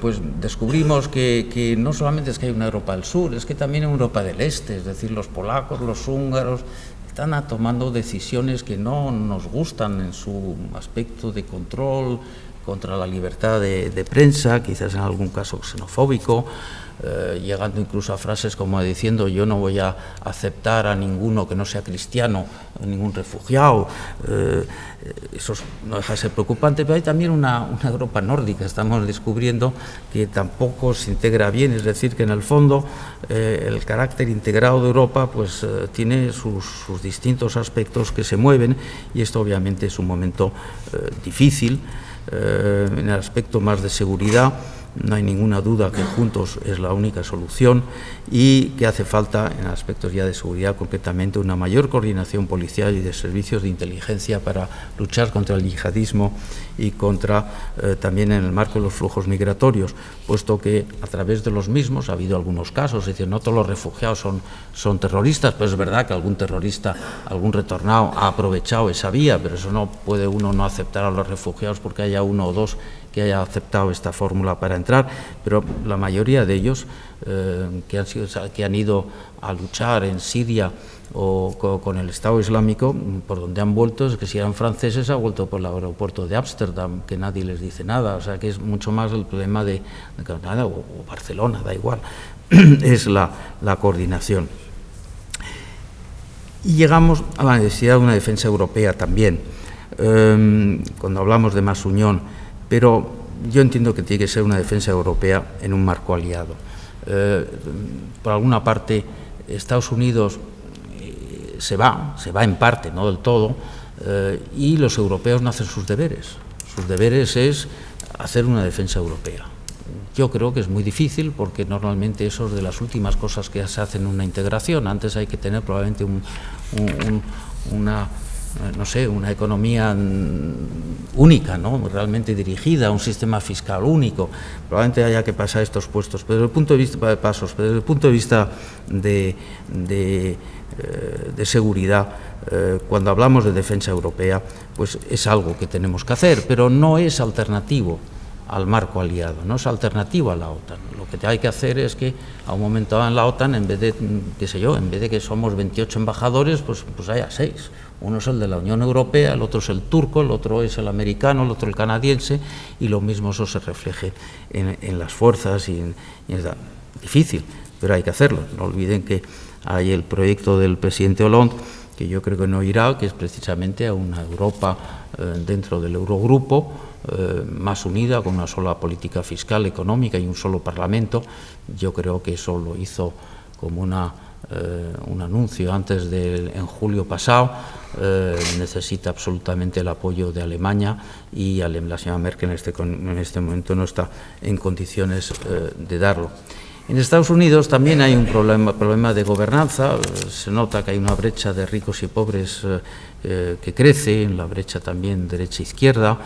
Pues descubrimos que no solamente es que hay una Europa del sur, es que también hay Europa del este, es decir, los polacos, los húngaros están tomando decisiones que no nos gustan en su aspecto de control contra la libertad de prensa, quizás en algún caso xenofóbico, llegando incluso a frases como diciendo yo no voy a aceptar a ninguno que no sea cristiano, a ningún refugiado. Eso no deja de ser preocupante, pero hay también una Europa nórdica, estamos descubriendo que tampoco se integra bien, es decir, que en el fondo el carácter integrado de Europa pues tiene sus distintos aspectos que se mueven, y esto obviamente es un momento difícil. En el aspecto más de seguridad, no hay ninguna duda que juntos es la única solución, y que hace falta en aspectos ya de seguridad concretamente una mayor coordinación policial y de servicios de inteligencia para luchar contra el yihadismo y contra también en el marco de los flujos migratorios, puesto que a través de los mismos ha habido algunos casos, es decir, no todos los refugiados son terroristas, pero es verdad que algún terrorista, algún retornado ha aprovechado esa vía, pero eso no puede uno no aceptar a los refugiados porque haya uno o dos que haya aceptado esta fórmula para entrar, pero la mayoría de ellos que han ido a luchar en Siria o con el Estado Islámico, por donde han vuelto, es que si eran franceses, han vuelto por el aeropuerto de Ámsterdam, que nadie les dice nada, o sea que es mucho más el problema de Granada o Barcelona, da igual, es la coordinación. Y llegamos a la necesidad de una defensa europea también, cuando hablamos de más unión, pero yo entiendo que tiene que ser una defensa europea en un marco aliado. Por alguna parte, Estados Unidos se va en parte, no del todo, y los europeos no hacen sus deberes. Sus deberes es hacer una defensa europea. Yo creo que es muy difícil porque normalmente eso es de las últimas cosas que se hacen en una integración. Antes hay que tener probablemente una economía única, ¿no? Realmente dirigida, un sistema fiscal único. Probablemente haya que pasar estos puestos, pero desde el punto de vista de pasos, pero desde el punto de vista de seguridad, cuando hablamos de defensa europea, pues es algo que tenemos que hacer, pero no es alternativo al marco aliado, no es alternativo a la OTAN. Lo que hay que hacer es que a un momento dado en la OTAN, en vez de, en vez de que somos 28 embajadores, pues haya 6. Uno es el de la Unión Europea, el otro es el turco, el otro es el americano, el otro el canadiense, y lo mismo eso se refleje en las fuerzas y es difícil, pero hay que hacerlo. No olviden que hay el proyecto del presidente Hollande, que yo creo que no irá, que es precisamente a una Europa dentro del Eurogrupo, más unida, con una sola política fiscal, económica y un solo Parlamento. Yo creo que eso lo hizo como un anuncio en julio pasado. Necesita absolutamente el apoyo de Alemania y la señora Merkel en este momento no está en condiciones de darlo. En Estados Unidos también hay un problema de gobernanza. Se nota que hay una brecha de ricos y pobres que crece, en la brecha también derecha-izquierda.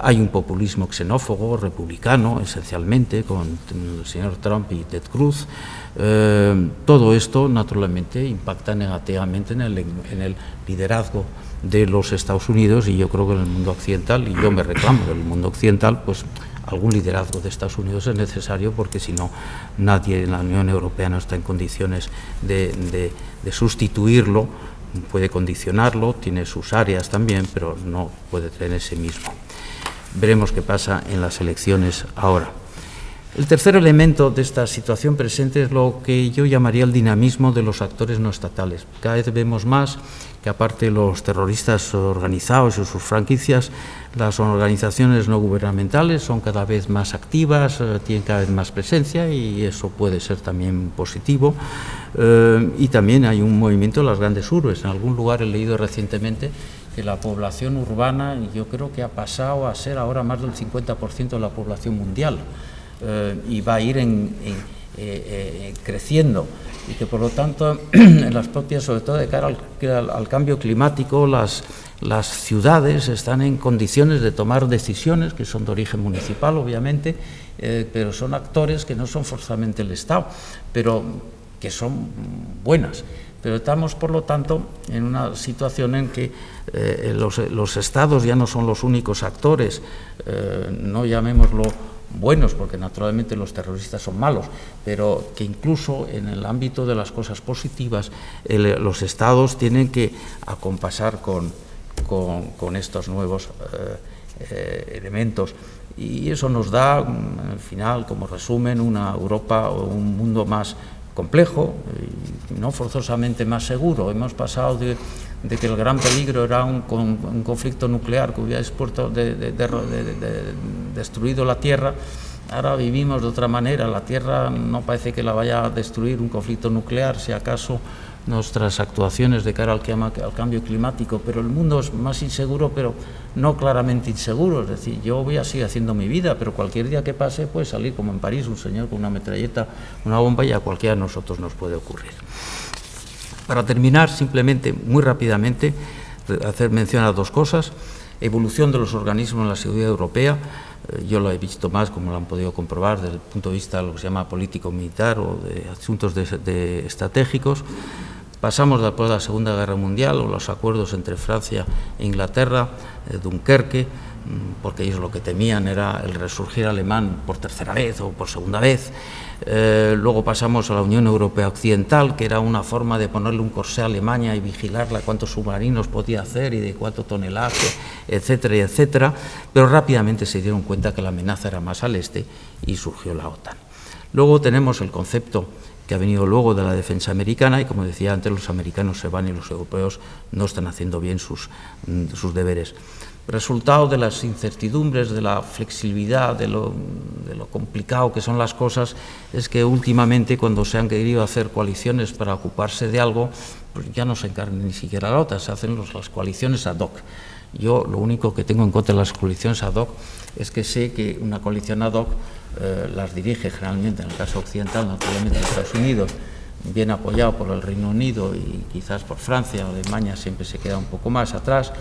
Hay un populismo xenófobo, republicano, esencialmente, con el señor Trump y Ted Cruz. Todo esto, naturalmente, impacta negativamente en el liderazgo de los Estados Unidos, y yo creo que en el mundo occidental, y yo me reclamo del mundo occidental, pues algún liderazgo de Estados Unidos es necesario, porque si no, nadie en la Unión Europea no está en condiciones de sustituirlo. Puede condicionarlo, tiene sus áreas también, pero no puede tener ese mismo. Veremos qué pasa en las elecciones ahora. El tercer elemento de esta situación presente es lo que yo llamaría el dinamismo de los actores no estatales. Cada vez vemos más que, aparte de los terroristas organizados y sus franquicias, las organizaciones no gubernamentales son cada vez más activas, tienen cada vez más presencia, y eso puede ser también positivo. Y también hay un movimiento en las grandes urbes. En algún lugar he leído recientemente que la población urbana, yo creo que ha pasado a ser ahora más del 50% de la población mundial. Y va a ir creciendo, y que por lo tanto en las propias, sobre todo de cara al cambio climático, las ciudades están en condiciones de tomar decisiones que son de origen municipal, obviamente, pero son actores que no son forzosamente el Estado, pero que son buenas. Pero estamos, por lo tanto, en una situación en que los Estados ya no son los únicos actores, no llamémoslo buenos, porque naturalmente los terroristas son malos, pero que incluso en el ámbito de las cosas positivas, los Estados tienen que acompasar con estos nuevos elementos. Y eso nos da, al final, como resumen, una Europa o un mundo más complejo y no forzosamente más seguro. Hemos pasado de que el gran peligro era un conflicto nuclear que hubiera destruido la Tierra. Ahora vivimos de otra manera. La Tierra no parece que la vaya a destruir un conflicto nuclear, si acaso nuestras actuaciones de cara al cambio climático, pero el mundo es más inseguro, pero no claramente inseguro. Es decir, yo voy a seguir haciendo mi vida, pero cualquier día que pase puede salir, como en París, un señor con una metralleta, una bomba, y a cualquiera de nosotros nos puede ocurrir. Para terminar, simplemente, muy rápidamente, hacer mención a dos cosas. Evolución de los organismos en la seguridad europea. Yo lo he visto más, como lo han podido comprobar, desde el punto de vista de lo que se llama político-militar o de asuntos estratégicos. Pasamos después de la Segunda Guerra Mundial o los acuerdos entre Francia e Inglaterra, Dunkerque, porque ellos lo que temían era el resurgir alemán por tercera vez o por segunda vez. Luego pasamos a la Unión Europea Occidental, que era una forma de ponerle un corsé a Alemania y vigilarla cuántos submarinos podía hacer y de cuánto tonelaje, etcétera, etcétera, pero rápidamente se dieron cuenta que la amenaza era más al este y surgió la OTAN. Luego tenemos el concepto que ha venido luego de la defensa americana, y como decía antes, los americanos se van y los europeos no están haciendo bien sus deberes. Resultado de las incertidumbres, de la flexibilidad, de lo complicado que son las cosas, es que últimamente, cuando se han querido hacer coaliciones para ocuparse de algo, pues ya no se encarga ni siquiera la OTAN, se hacen las coaliciones ad hoc. Yo lo único que tengo en contra de las coaliciones ad hoc es que sé que una coalición ad hoc las dirige generalmente, en el caso occidental, naturalmente Estados Unidos, bien apoyado por el Reino Unido y quizás por Francia. Alemania siempre se queda un poco más atrás,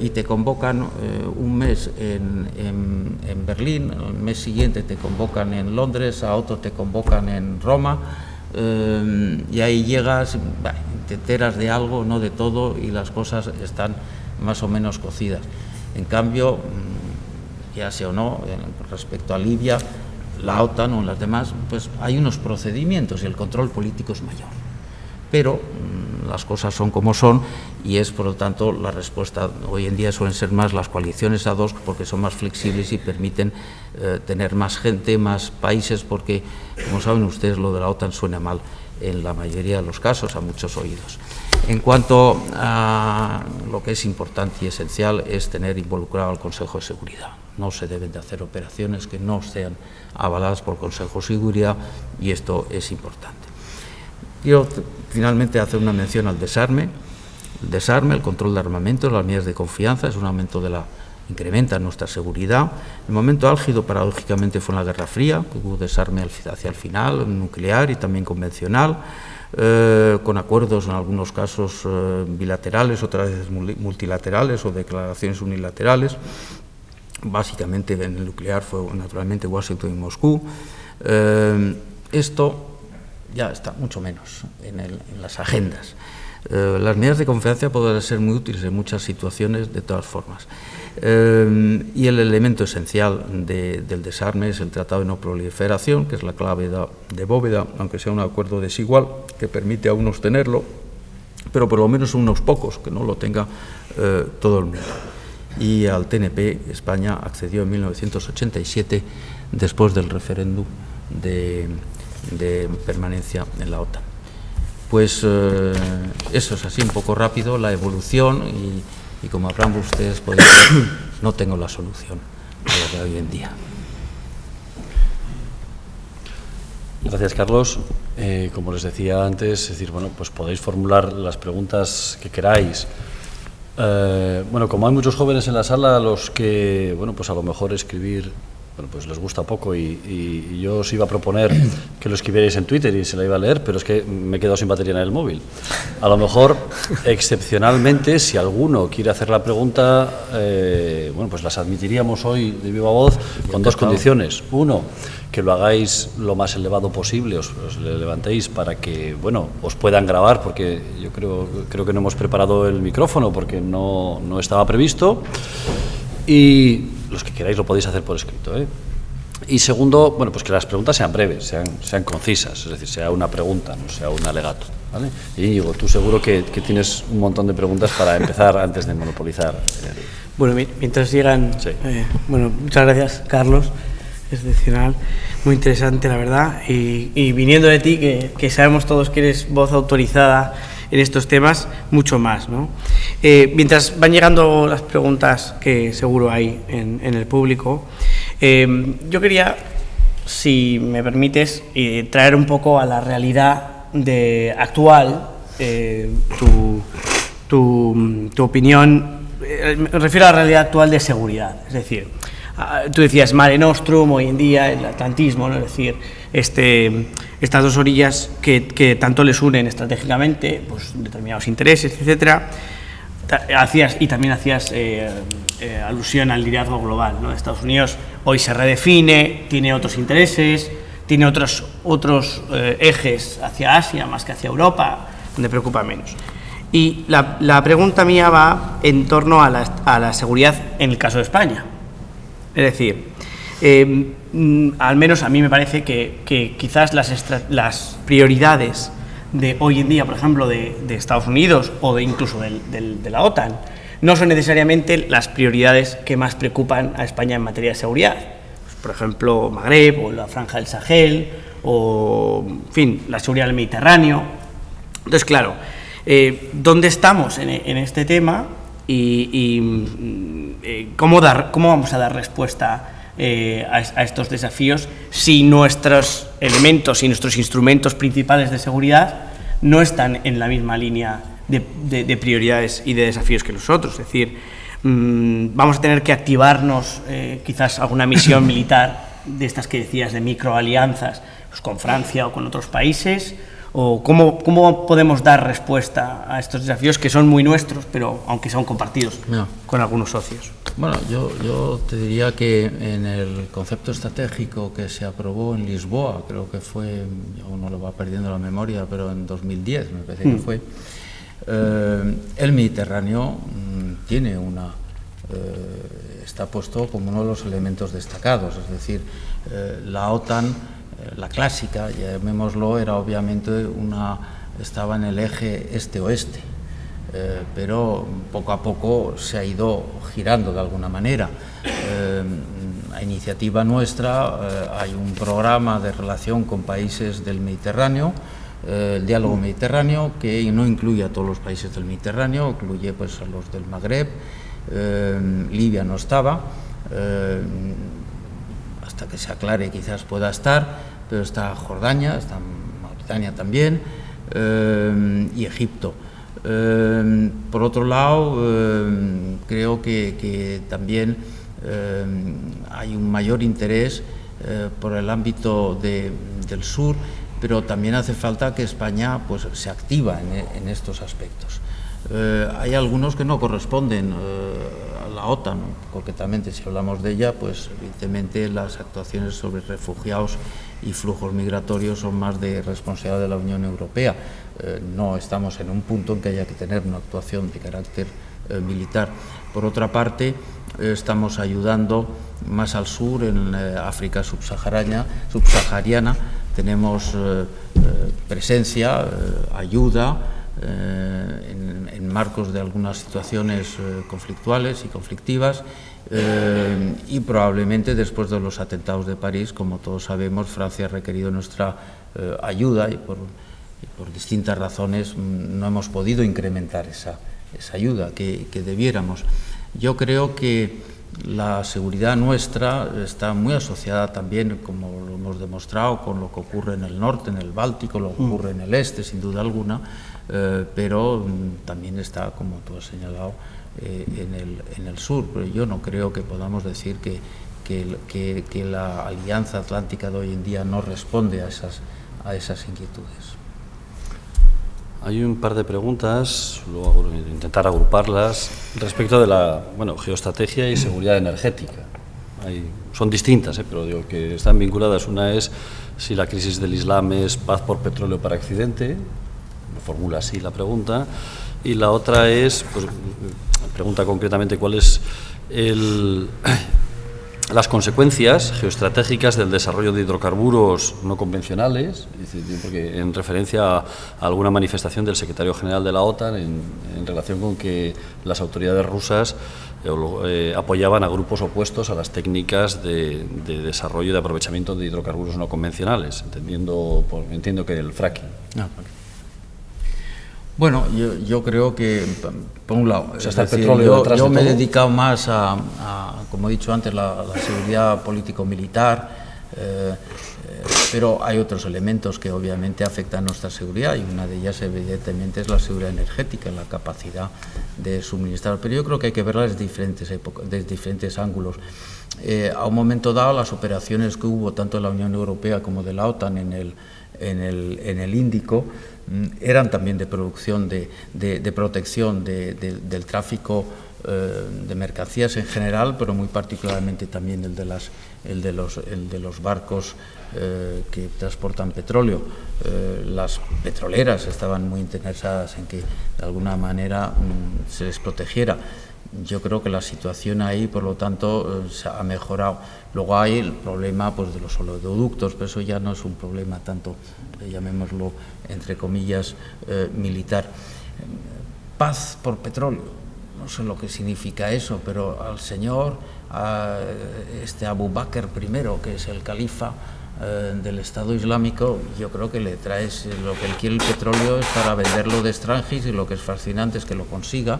y te convocan un mes en Berlín, el mes siguiente te convocan en Londres, a otro te convocan en Roma, y ahí llegas, te enteras de algo, no de todo, y las cosas están más o menos cocidas. En cambio, ya sea o no, respecto a Libia, la OTAN o las demás, pues hay unos procedimientos y el control político es mayor. Pero las cosas son como son, y es, por lo tanto, la respuesta hoy en día suelen ser más las coaliciones ad hoc, porque son más flexibles y permiten tener más gente, más países, porque, como saben ustedes, lo de la OTAN suena mal en la mayoría de los casos, a muchos oídos. En cuanto a lo que es importante y esencial, es tener involucrado al Consejo de Seguridad. No se deben de hacer operaciones que no sean avaladas por el Consejo de Seguridad, y esto es importante. Quiero finalmente hacer una mención al desarme. El desarme, el control de armamentos, las medidas de confianza, es un aumento incrementa nuestra seguridad. El momento álgido, paradójicamente, fue en la Guerra Fría, que hubo desarme hacia el final, nuclear y también convencional, con acuerdos en algunos casos bilaterales, otras veces multilaterales o declaraciones unilaterales. Básicamente en el nuclear fue naturalmente Washington y Moscú. Esto ya está mucho menos en las agendas. Las medidas de confianza pueden ser muy útiles en muchas situaciones, de todas formas. Y el elemento esencial del desarme es el Tratado de No Proliferación, que es la clave de bóveda, aunque sea un acuerdo desigual, que permite a unos tenerlo, pero por lo menos a unos pocos, que no lo tenga todo el mundo. Y al TNP España accedió en 1987, después del referéndum de permanencia en la OTAN. Pues eso es así un poco rápido, la evolución, y como habrán ustedes podido ver, no tengo la solución a lo de hoy en día. Gracias, Carlos. Como les decía antes, es decir, bueno, pues podéis formular las preguntas que queráis. Bueno, como hay muchos jóvenes en la sala, a los que, bueno, pues a lo mejor escribir bueno, pues les gusta poco y yo os iba a proponer que lo escribierais en Twitter y se la iba a leer, pero es que me he quedado sin batería en el móvil. A lo mejor, excepcionalmente, si alguno quiere hacer la pregunta, bueno, pues las admitiríamos hoy de viva voz con dos condiciones. Uno, que lo hagáis lo más elevado posible, os levantéis para que, bueno, os puedan grabar, porque yo creo que no hemos preparado el micrófono porque no estaba previsto. Y los que queráis lo podéis hacer por escrito, ¿eh? Y segundo, bueno, pues que las preguntas sean breves, sean concisas, es decir, sea una pregunta, no sea un alegato, ¿vale? Y Íñigo, tú seguro que tienes un montón de preguntas para empezar antes de monopolizar. Bueno, mientras llegan... Sí. Bueno, muchas gracias, Carlos, excepcional, muy interesante, la verdad, y viniendo de ti, que sabemos todos que eres voz autorizada en estos temas, mucho más, ¿no? Mientras van llegando las preguntas que seguro hay en el público, yo quería, si me permites, traer un poco a la realidad actual tu opinión. Me refiero a la realidad actual de seguridad, es decir, tú decías Mare Nostrum, hoy en día el atlantismo, ¿no? Es decir, estas dos orillas que tanto les unen estratégicamente, pues determinados intereses, etcétera. Y también hacías alusión al liderazgo global, ¿no? Estados Unidos hoy se redefine, tiene otros intereses, tiene otros ejes hacia Asia más que hacia Europa, donde preocupa menos. Y la pregunta mía va en torno a la seguridad en el caso de España. Es decir, al menos a mí me parece que quizás las prioridades de hoy en día, por ejemplo, de Estados Unidos o incluso de la OTAN, no son necesariamente las prioridades que más preocupan a España en materia de seguridad. Pues, por ejemplo, Magreb o la Franja del Sahel o, en fin, la seguridad del Mediterráneo. Entonces, claro, ¿dónde estamos en este tema y cómo vamos a dar respuesta a estos desafíos si nuestros elementos y nuestros instrumentos principales de seguridad no están en la misma línea de prioridades y de desafíos que nosotros? Es decir, vamos a tener que activarnos quizás alguna misión militar de estas que decías de microalianzas, pues con Francia o con otros países, o cómo podemos dar respuesta a estos desafíos que son muy nuestros, pero aunque son compartidos con algunos socios. Bueno, yo te diría que en el concepto estratégico que se aprobó en Lisboa, creo que fue, uno lo va perdiendo la memoria, pero en 2010 me parece que fue, el Mediterráneo tiene está puesto como uno de los elementos destacados, es decir, la OTAN, la clásica, llamémoslo, era obviamente estaba en el eje este-oeste, pero poco a poco se ha ido girando de alguna manera. A iniciativa nuestra hay un programa de relación con países del Mediterráneo, el diálogo mediterráneo, que no incluye a todos los países del Mediterráneo, incluye pues a los del Magreb. Libia no estaba, hasta que se aclare quizás pueda estar, pero está Jordania, está Mauritania también, y Egipto. Por otro lado, creo que también hay un mayor interés por el ámbito del sur, pero también hace falta que España pues, se activa en estos aspectos. Hay algunos que no corresponden a la OTAN, ¿no? Concretamente, si hablamos de ella, pues evidentemente las actuaciones sobre refugiados y flujos migratorios son más de responsabilidad de la Unión Europea. No estamos en un punto en que haya que tener una actuación de carácter militar. Por otra parte, estamos ayudando más al sur, en África subsahariana, tenemos presencia, ayuda, en marcos de algunas situaciones conflictuales y conflictivas, y probablemente después de los atentados de París, como todos sabemos, Francia ha requerido nuestra ayuda y por distintas razones no hemos podido incrementar esa ayuda que debiéramos. Yo creo que la seguridad nuestra está muy asociada también, como lo hemos demostrado, con lo que ocurre en el norte, en el Báltico, lo que ocurre en el este, sin duda alguna, pero también está, como tú has señalado, en el sur. Pero yo no creo que podamos decir que que la Alianza Atlántica de hoy en día no responde a esas inquietudes. Hay un par de preguntas, luego intentar agruparlas, respecto de la geoestrategia y seguridad energética. Son distintas, pero digo que están vinculadas. Una es si la crisis del Islam es paz por petróleo para Occidente, formula así la pregunta, y la otra es, pues, pregunta concretamente cuál es las consecuencias geoestratégicas del desarrollo de hidrocarburos no convencionales, porque en referencia a alguna manifestación del secretario general de la OTAN en relación con que las autoridades rusas apoyaban a grupos opuestos a las técnicas de desarrollo y de aprovechamiento de hidrocarburos no convencionales, entiendo que el fracking. Bueno, yo creo que, por un lado, yo me he dedicado más a, como he dicho antes, la seguridad político-militar, pero hay otros elementos que obviamente afectan nuestra seguridad, y una de ellas evidentemente es la seguridad energética, la capacidad de suministrar, pero yo creo que hay que verla desde diferentes ángulos. A un momento dado, las operaciones que hubo tanto de la Unión Europea como de la OTAN en el Índico eran también de producción, de protección del tráfico de mercancías en general, pero muy particularmente también el de los barcos que transportan petróleo. Las petroleras estaban muy interesadas en que de alguna manera se les protegiera. Yo creo que la situación ahí, por lo tanto, se ha mejorado. Luego hay el problema, pues, de los oleoductos, pero eso ya no es un problema tanto, llamémoslo entre comillas, militar. Paz por petróleo, no sé lo que significa eso, pero al señor Abu Bakr I, que es el califa del Estado Islámico, yo creo que le traes lo que él quiere, el petróleo, es para venderlo de extranjis, y lo que es fascinante es que lo consiga,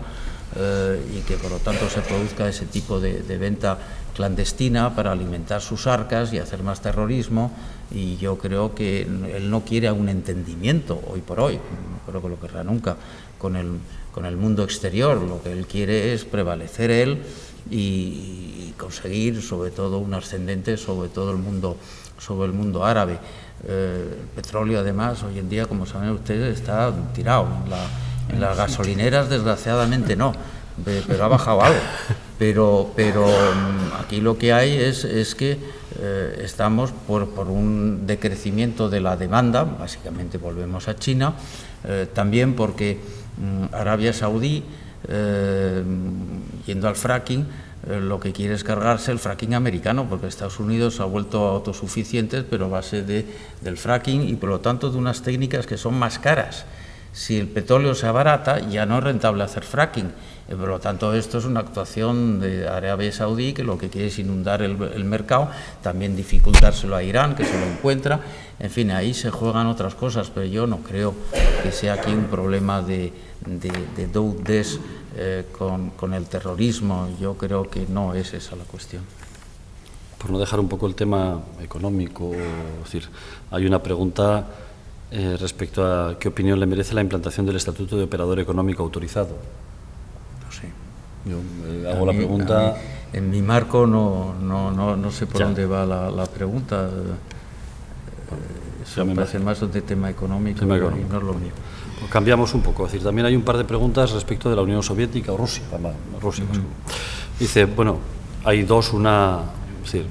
y que por lo tanto se produzca ese tipo de venta clandestina para alimentar sus arcas y hacer más terrorismo. Y yo creo que él no quiere un entendimiento hoy por hoy, no creo que lo querrá nunca, con el mundo exterior. Lo que él quiere es prevalecer él y conseguir sobre todo un ascendente sobre el mundo árabe. El petróleo, además, hoy en día, como saben ustedes, está tirado. En las gasolineras, desgraciadamente, no, pero ha bajado algo. Pero aquí lo que hay es que estamos por un decrecimiento de la demanda, básicamente volvemos a China, también porque Arabia Saudí, yendo al fracking, lo que quiere es cargarse el fracking americano, porque Estados Unidos se ha vuelto autosuficientes, pero a base del fracking, y por lo tanto de unas técnicas que son más caras. Si el petróleo se abarata, ya no es rentable hacer fracking. Por lo tanto, esto es una actuación de Arabia Saudí, que lo que quiere es inundar el mercado, también dificultárselo a Irán, que se lo encuentra. En fin, ahí se juegan otras cosas, pero yo no creo que sea aquí un problema de deudes con el terrorismo. Yo creo que no es esa la cuestión. Por no dejar un poco el tema económico, es decir, hay una pregunta respecto a qué opinión le merece la implantación del Estatuto de Operador Económico Autorizado. No sé. Yo hago la pregunta. En mi marco no sé por dónde va la pregunta. Eso me parece más de tema económico, y no es lo mío. Pues cambiamos un poco. Es decir, también hay un par de preguntas respecto de la Unión Soviética o Rusia. Dice, bueno, hay dos, es decir,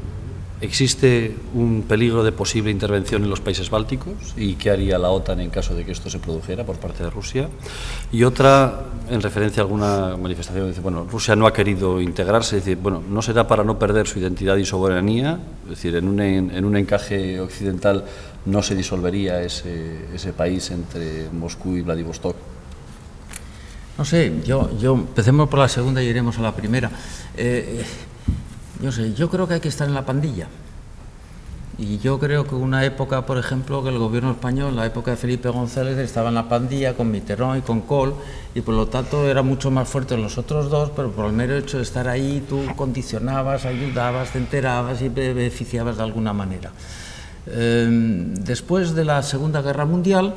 ¿existe un peligro de posible intervención en los países bálticos? ¿Y qué haría la OTAN en caso de que esto se produjera por parte de Rusia? Y otra, en referencia a alguna manifestación, dice, bueno, Rusia no ha querido integrarse, es decir, bueno, ¿no será para no perder su identidad y soberanía? Es decir, en un encaje occidental no se disolvería ese país entre Moscú y Vladivostok. No sé, yo empecemos por la segunda y iremos a la primera. Yo creo que hay que estar en la pandilla. Y yo creo que una época, por ejemplo, que el gobierno español, la época de Felipe González, estaba en la pandilla con Mitterrand y con Kohl, y por lo tanto era mucho más fuerte los otros dos, pero por el mero hecho de estar ahí tú condicionabas, ayudabas, te enterabas y beneficiabas de alguna manera. Después de la Segunda Guerra Mundial,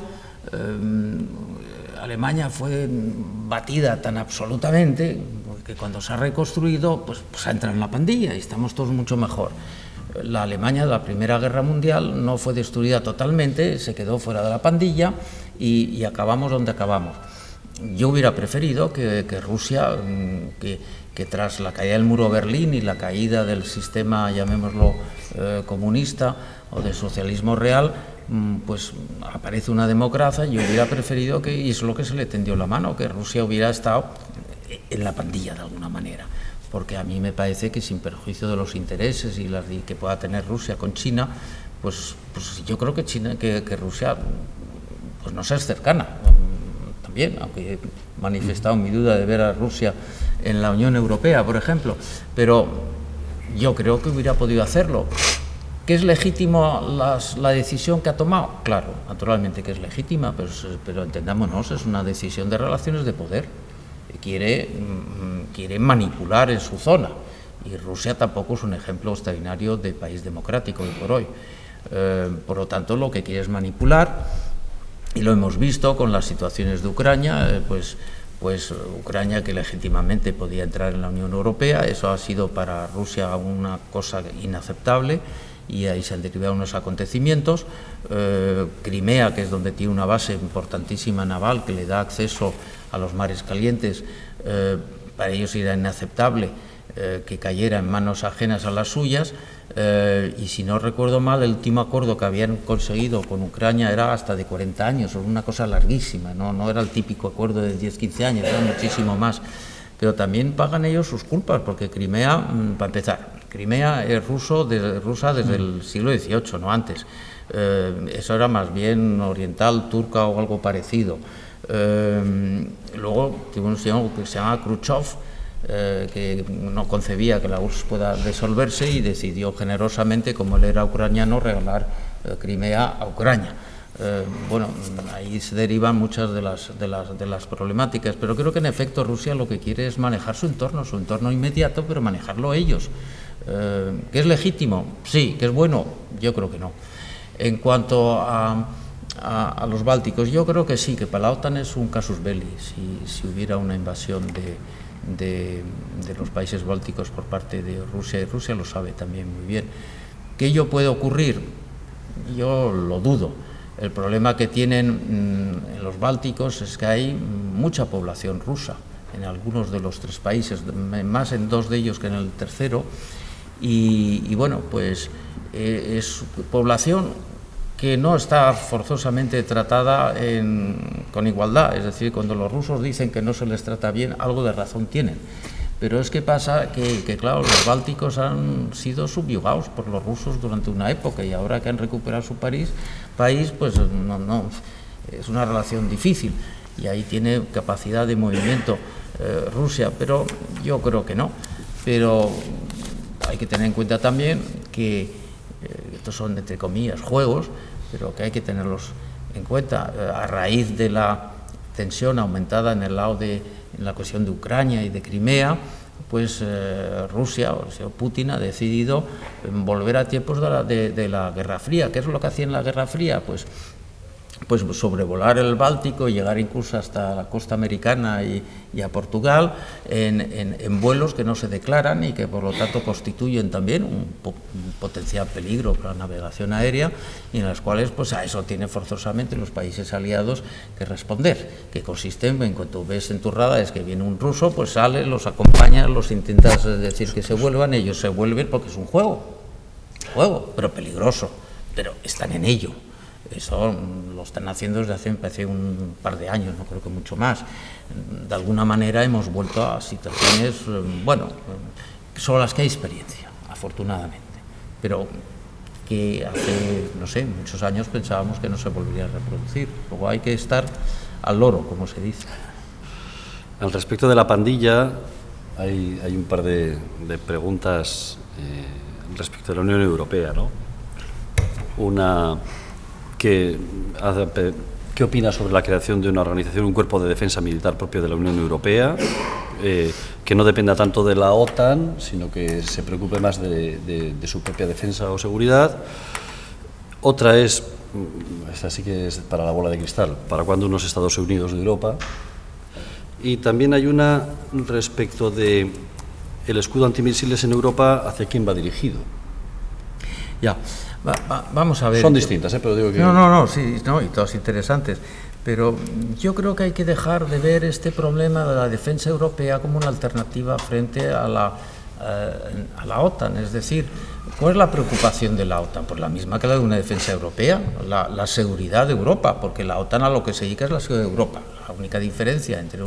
Alemania fue batida tan absolutamente, que cuando se ha reconstruido, pues ha entrado en la pandilla y estamos todos mucho mejor. La Alemania de la Primera Guerra Mundial no fue destruida totalmente, se quedó fuera de la pandilla y acabamos donde acabamos. Yo hubiera preferido que Rusia, que tras la caída del muro de Berlín y la caída del sistema, llamémoslo, comunista o de socialismo real, pues aparece una democracia. Yo hubiera preferido que, y es lo que se le tendió la mano, que Rusia hubiera estado en la pandilla de alguna manera, porque a mí me parece que sin perjuicio de los intereses y que pueda tener Rusia con China, pues yo creo que Rusia pues no es cercana. También, aunque he manifestado mi duda de ver a Rusia en la Unión Europea, por ejemplo, pero yo creo que hubiera podido hacerlo. ¿Que es legítimo la decisión que ha tomado? Claro, naturalmente que es legítima, pero entendámonos, es una decisión de relaciones de poder. Quiere manipular en su zona, y Rusia tampoco es un ejemplo extraordinario de país democrático hoy por hoy. Por lo tanto, lo que quiere es manipular, y lo hemos visto con las situaciones de Ucrania, pues Ucrania, que legítimamente podía entrar en la Unión Europea, eso ha sido para Rusia una cosa inaceptable, y ahí se han derivado unos acontecimientos. Crimea, que es donde tiene una base importantísima naval que le da acceso a los mares calientes, para ellos era inaceptable que cayera en manos ajenas a las suyas, y si no recuerdo mal, el último acuerdo que habían conseguido con Ucrania era hasta de 40 años, una cosa larguísima, no era el típico acuerdo de 10-15 años, era muchísimo más. Pero también pagan ellos sus culpas, porque Crimea, para empezar, Crimea es rusa desde el siglo XVIII, no antes. Eso era más bien oriental, turca o algo parecido. Luego tuvo un señor que se llama Khrushchev, que no concebía que la URSS pueda disolverse y decidió generosamente, como él era ucraniano, regalar Crimea a Ucrania. Bueno, ahí se derivan muchas de las problemáticas, pero creo que en efecto Rusia lo que quiere es manejar su entorno inmediato, pero manejarlo ellos. ¿Que es legítimo? Sí. ¿Que es bueno? Yo creo que no. En cuanto a los bálticos, yo creo que sí, que para la OTAN es un casus belli, si hubiera una invasión de los países bálticos por parte de Rusia, y Rusia lo sabe también muy bien. ¿Que ello puede ocurrir? Yo lo dudo. El problema que tienen en los bálticos es que hay mucha población rusa en algunos de los tres países, más en dos de ellos que en el tercero, y bueno, pues es población que no está forzosamente tratada con igualdad. Es decir, cuando los rusos dicen que no se les trata bien, algo de razón tienen. Pero es que pasa que claro, los bálticos han sido subyugados por los rusos durante una época, y ahora que han recuperado su país, pues no, es una relación difícil, y ahí tiene capacidad de movimiento Rusia, pero yo creo que no. Pero hay que tener en cuenta también que estos son, entre comillas, juegos, pero que hay que tenerlos en cuenta. A raíz de la tensión aumentada en la cuestión de Ucrania y de Crimea, pues Rusia, o sea, Putin, ha decidido volver a tiempos de la Guerra Fría. ¿Qué es lo que hacía en la Guerra Fría? Pues sobrevolar el Báltico y llegar incluso hasta la costa americana y a Portugal en vuelos que no se declaran y que por lo tanto constituyen también un potencial peligro para la navegación aérea, y en las cuales pues a eso tienen forzosamente los países aliados que responder, que consiste en cuanto ves en tus radares que viene un ruso, pues sales, los acompañas, los intentas decir que se vuelvan, ellos se vuelven porque es un juego, pero peligroso, pero están en ello. Eso lo están haciendo desde hace, me parece, un par de años, no creo que mucho más. De alguna manera hemos vuelto a situaciones, bueno, sobre las que hay experiencia, afortunadamente, pero que hace, no sé, muchos años pensábamos que no se volvería a reproducir. Luego hay que estar al loro, como se dice. Al respecto de la pandilla, hay un par de preguntas respecto de la Unión Europea, ¿no? Una... ¿Qué opina sobre la creación de una organización, un cuerpo de defensa militar propio de la Unión Europea, que no dependa tanto de la OTAN, sino que se preocupe más de su propia defensa o seguridad? Otra es, esta sí que es para la bola de cristal, ¿para cuándo unos Estados Unidos de Europa? Y también hay una respecto de el escudo antimisiles en Europa, ¿hacia quién va dirigido? Ya, vamos a ver. Son distintas, pero digo que... No, sí, no, y todas interesantes. Pero yo creo que hay que dejar de ver este problema de la defensa europea como una alternativa frente a la OTAN. Es decir, ¿cuál es la preocupación de la OTAN? Pues la misma que la de una defensa europea, la seguridad de Europa, porque la OTAN a lo que se dedica es la seguridad de Europa. La única diferencia entre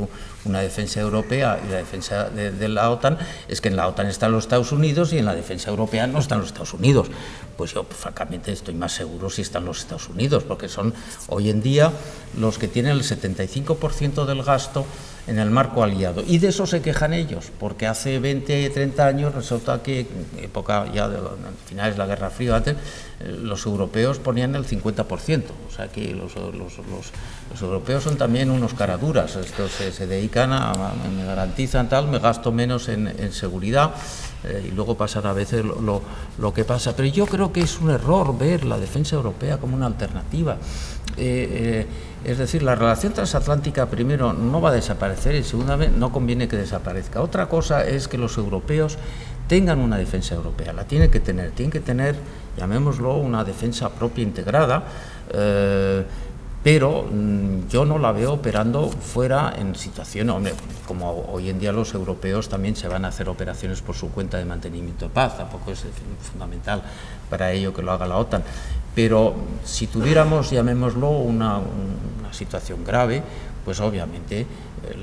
una defensa europea y la defensa de la OTAN es que en la OTAN están los Estados Unidos y en la defensa europea no están los Estados Unidos. Pues yo, francamente, estoy más seguro si están los Estados Unidos, porque son hoy en día los que tienen el 75% del gasto en el marco aliado. Y de eso se quejan ellos, porque hace 20, 30 años resulta que, en época ya de finales de la Guerra Fría, antes, los europeos ponían el 50%. O sea que los europeos son también unos caraduras. Estos se dedican me garantizan tal, me gasto menos en seguridad. Y luego pasará a veces lo que pasa. Pero yo creo que es un error ver la defensa europea como una alternativa. Es decir, la relación transatlántica, primero, no va a desaparecer y, segundamente, no conviene que desaparezca. Otra cosa es que los europeos tengan una defensa europea. La tienen que tener, llamémoslo, una defensa propia integrada, pero yo no la veo operando fuera en situaciones, hombre, como hoy en día los europeos también se van a hacer operaciones por su cuenta de mantenimiento de paz, tampoco es fundamental para ello que lo haga la OTAN, pero si tuviéramos, llamémoslo, una situación grave, pues obviamente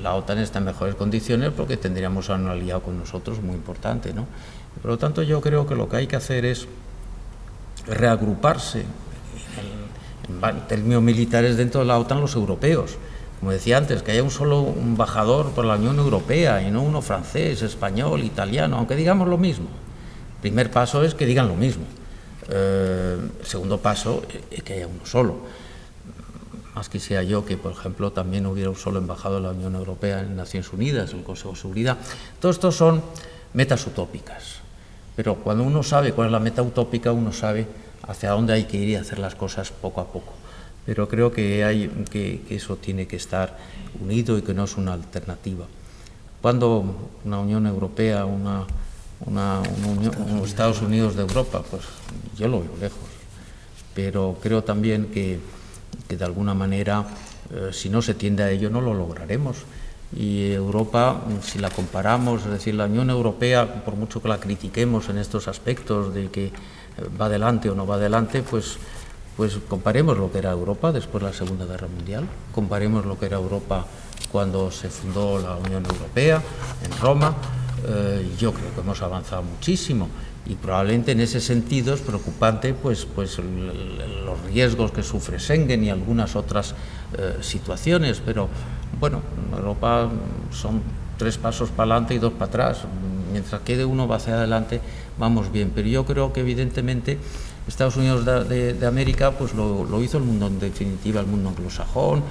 la OTAN está en mejores condiciones porque tendríamos a un aliado con nosotros muy importante, ¿no? Por lo tanto, yo creo que lo que hay que hacer es reagruparse en términos militares dentro de la OTAN los europeos. Como decía antes, que haya un solo embajador por la Unión Europea y no uno francés, español, italiano, aunque digamos lo mismo. El primer paso es que digan lo mismo. El segundo paso es que haya uno solo. Más quisiera yo que, por ejemplo, también hubiera un solo embajador de la Unión Europea en Naciones Unidas, en el Consejo de Seguridad. Todo esto son metas utópicas. Pero cuando uno sabe cuál es la meta utópica, uno sabe hacia dónde hay que ir y hacer las cosas poco a poco. Pero creo que eso tiene que estar unido y que no es una alternativa. Cuando una Unión Europea, unos Estados Unidos de Europa, pues yo lo veo lejos. Pero creo también que de alguna manera, si no se tiende a ello, no lo lograremos. Y Europa, si la comparamos, es decir, la Unión Europea, por mucho que la critiquemos en estos aspectos de que va adelante o no va adelante, pues comparemos lo que era Europa después de la Segunda Guerra Mundial, comparemos lo que era Europa cuando se fundó la Unión Europea en Roma. Yo creo que hemos avanzado muchísimo y probablemente en ese sentido es preocupante pues los riesgos que sufre Schengen y algunas otras situaciones, pero bueno, en Europa son 3 pasos para adelante y 2 para atrás. Mientras quede uno va hacia adelante, vamos bien. Pero yo creo que evidentemente Estados Unidos de América pues lo hizo el mundo, en definitiva, el mundo anglosajón.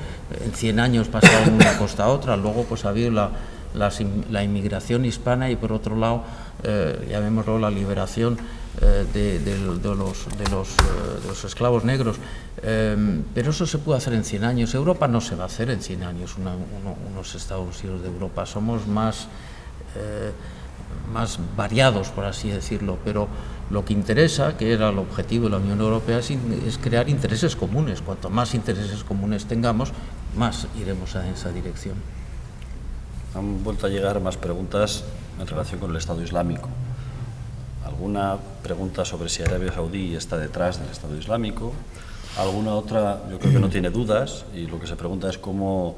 En 100 años pasaron de una costa a otra. Luego pues ha habido la inmigración hispana y, por otro lado, llamémoslo la liberación de los esclavos negros. Pero eso se puede hacer en 100 años. Europa no se va a hacer en 100 años, unos Estados Unidos de Europa. Somos más variados, por así decirlo, pero lo que interesa, que era el objetivo de la Unión Europea, es crear intereses comunes. Cuanto más intereses comunes tengamos, más iremos en esa dirección. Han vuelto a llegar más preguntas en relación con el Estado Islámico. Alguna pregunta sobre si Arabia Saudí está detrás del Estado Islámico, alguna otra, yo creo que no tiene dudas, y lo que se pregunta es cómo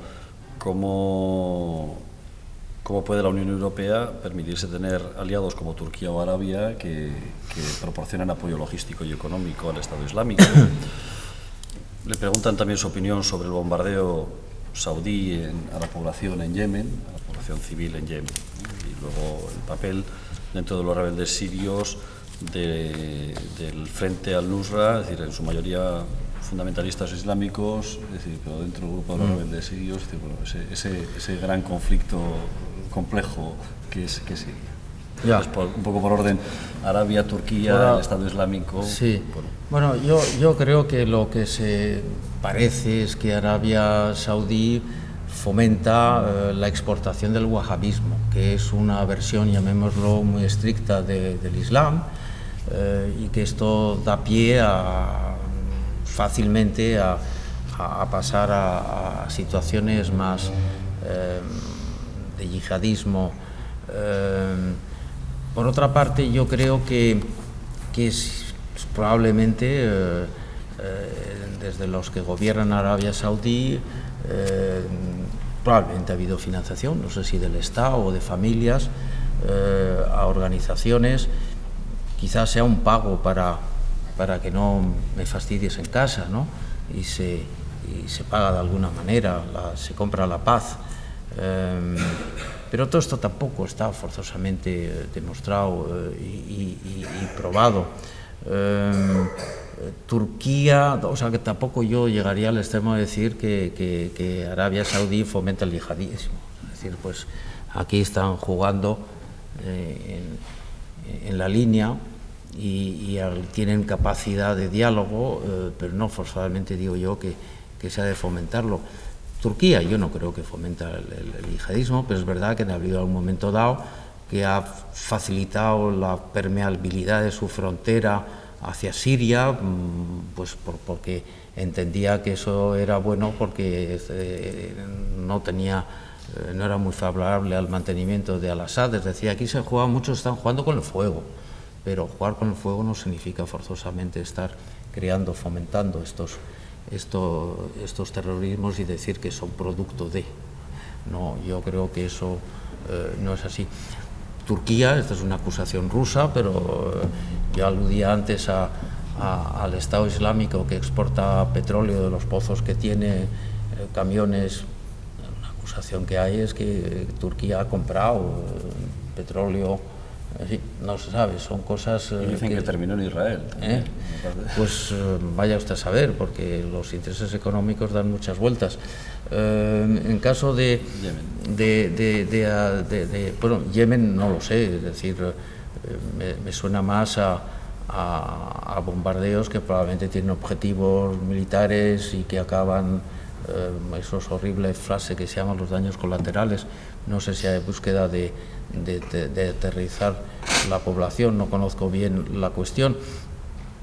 puede la Unión Europea permitirse tener aliados como Turquía o Arabia que proporcionan apoyo logístico y económico al Estado Islámico. Le preguntan también su opinión sobre el bombardeo saudí a la población en Yemen, a la población civil en Yemen, y luego el papel dentro de los rebeldes sirios del Frente al-Nusra, es decir, en su mayoría fundamentalistas islámicos, es decir, pero dentro del grupo de los rebeldes sirios, es decir, bueno, ese gran conflicto complejo que es Siria. Ya. Entonces, un poco por orden, Arabia, Turquía, el Estado Islámico. Sí. Bueno, yo creo que lo que se parece es que Arabia Saudí fomenta la exportación del wahabismo, que es una versión, llamémoslo, muy estricta del Islam, y que esto da pie fácilmente a pasar a situaciones más de yihadismo. Por otra parte, yo creo que es probablemente desde los que gobiernan Arabia Saudí, probablemente ha habido financiación, no sé si del Estado o de familias, a organizaciones. Quizás sea un pago para que no me fastidies en casa, ¿no? Y se paga de alguna manera, se compra la paz. Pero todo esto tampoco está forzosamente demostrado y probado. Turquía, o sea que tampoco yo llegaría al extremo de decir que Arabia Saudí fomenta el yihadismo. Es decir, pues aquí están jugando en la línea y tienen capacidad de diálogo, pero no forzosamente digo yo que se ha de fomentarlo. Turquía yo no creo que fomenta el yihadismo, pero es verdad que ha habido algún momento dado que ha facilitado la permeabilidad de su frontera hacia Siria, pues porque entendía que eso era bueno porque no era muy favorable al mantenimiento de Al-Assad. Es decir, aquí se juega, muchos están jugando con el fuego, pero jugar con el fuego no significa forzosamente estar creando, fomentando estos terrorismos y decir que son producto de. No, yo creo que eso no es así. Turquía, esta es una acusación rusa, pero yo aludía antes al Estado Islámico que exporta petróleo de los pozos que tiene, camiones. Una acusación que hay es que Turquía ha comprado petróleo. Sí, no se sabe, son cosas... Y dicen que terminó en Israel. Pues vaya usted a saber, porque los intereses económicos dan muchas vueltas. En caso de bueno, Yemen no lo sé, es decir, me suena más a bombardeos que probablemente tienen objetivos militares y que acaban, esos horribles frases que se llaman los daños colaterales. No sé si hay búsqueda de aterrizar la población, no conozco bien la cuestión.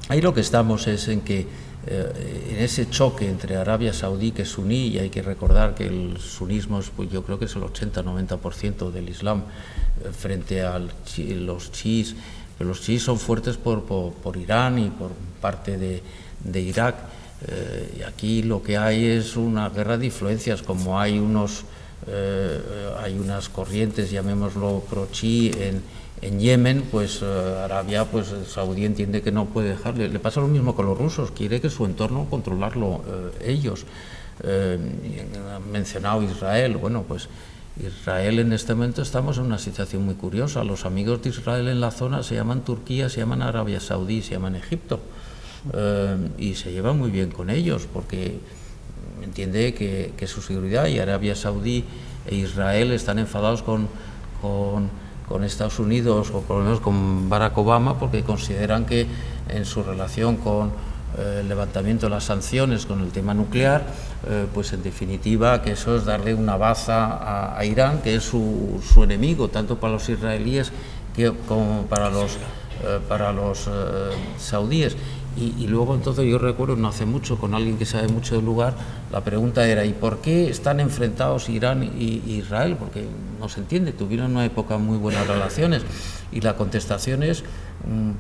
Ahí lo que estamos es en que en ese choque entre Arabia Saudí, que es suní, y hay que recordar que el sunismo es, pues yo creo que es el 80-90% del Islam, frente a los chiíes, pero los chiíes son fuertes por Irán y por parte de Irak. Y aquí lo que hay es una guerra de influencias, como hay unas corrientes, llamémoslo pro-chií, en Yemen, pues Arabia, pues Saudí entiende que no puede dejarle. Le pasa lo mismo con los rusos, quiere que su entorno controlarlo ellos. Han mencionado Israel, bueno, pues Israel en este momento estamos en una situación muy curiosa. Los amigos de Israel en la zona se llaman Turquía, se llaman Arabia Saudí, se llaman Egipto, y se lleva muy bien con ellos porque entiende que su seguridad, y Arabia Saudí e Israel están enfadados con Estados Unidos, o por lo menos con Barack Obama, porque consideran que en su relación con el levantamiento de las sanciones con el tema nuclear, pues en definitiva que eso es darle una baza a Irán, que es su enemigo, tanto para los israelíes como para los saudíes. Y luego entonces yo recuerdo, no hace mucho, con alguien que sabe mucho del lugar, la pregunta era, ¿y por qué están enfrentados Irán y Israel? Porque no se entiende, tuvieron una época muy buenas relaciones, y la contestación es,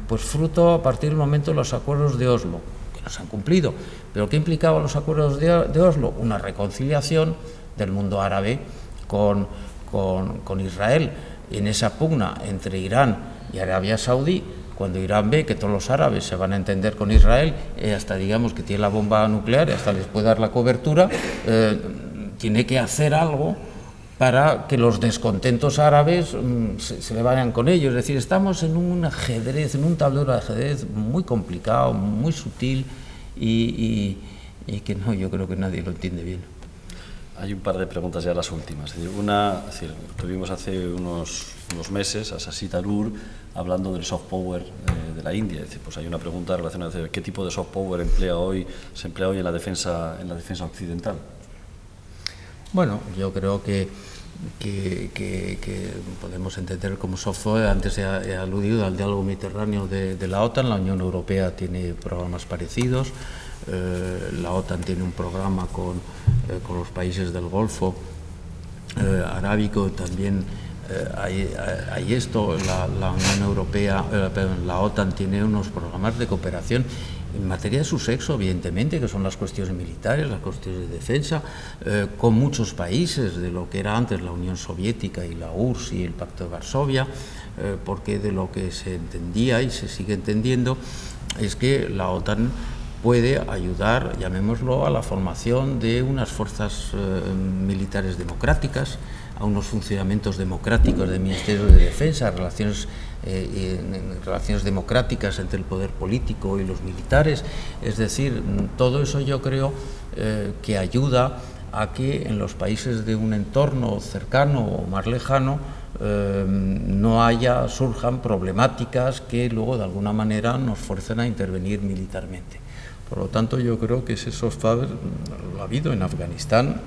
pues fruto a partir del momento de los acuerdos de Oslo, que no se han cumplido. ¿Pero qué implicaban los acuerdos de Oslo? Una reconciliación del mundo árabe con Israel. En esa pugna entre Irán y Arabia Saudí, cuando Irán ve que todos los árabes se van a entender con Israel, hasta digamos que tiene la bomba nuclear, hasta les puede dar la cobertura, tiene que hacer algo para que los descontentos árabes se le vayan con ellos. Es decir, estamos en un ajedrez, en un tablero de ajedrez muy complicado, muy sutil y que no, yo creo que nadie lo entiende bien. Hay un par de preguntas ya, las últimas. Una, tuvimos hace unos meses a Shashi Tharoor hablando del soft power de la India. Es decir, pues hay una pregunta relacionada con qué tipo de soft power se emplea hoy en la defensa occidental. Bueno, yo creo que podemos entender como software. Antes he aludido al diálogo mediterráneo de la OTAN. La Unión Europea tiene programas parecidos. La OTAN tiene un programa con los países del Golfo Arábico. También hay esto. La Unión Europea, la OTAN tiene unos programas de cooperación en materia de su sexo, evidentemente, que son las cuestiones militares, las cuestiones de defensa, con muchos países de lo que era antes la Unión Soviética y la URSS y el Pacto de Varsovia, porque de lo que se entendía y se sigue entendiendo es que la OTAN puede ayudar, llamémoslo, a la formación de unas fuerzas militares democráticas, a unos funcionamientos democráticos del Ministerio de Defensa, relaciones democráticas entre el poder político y los militares. Es decir, todo eso yo creo que ayuda a que en los países de un entorno cercano o más lejano no surjan problemáticas que luego de alguna manera nos fuercen a intervenir militarmente. Por lo tanto, yo creo que ese soft power lo ha habido en Afganistán.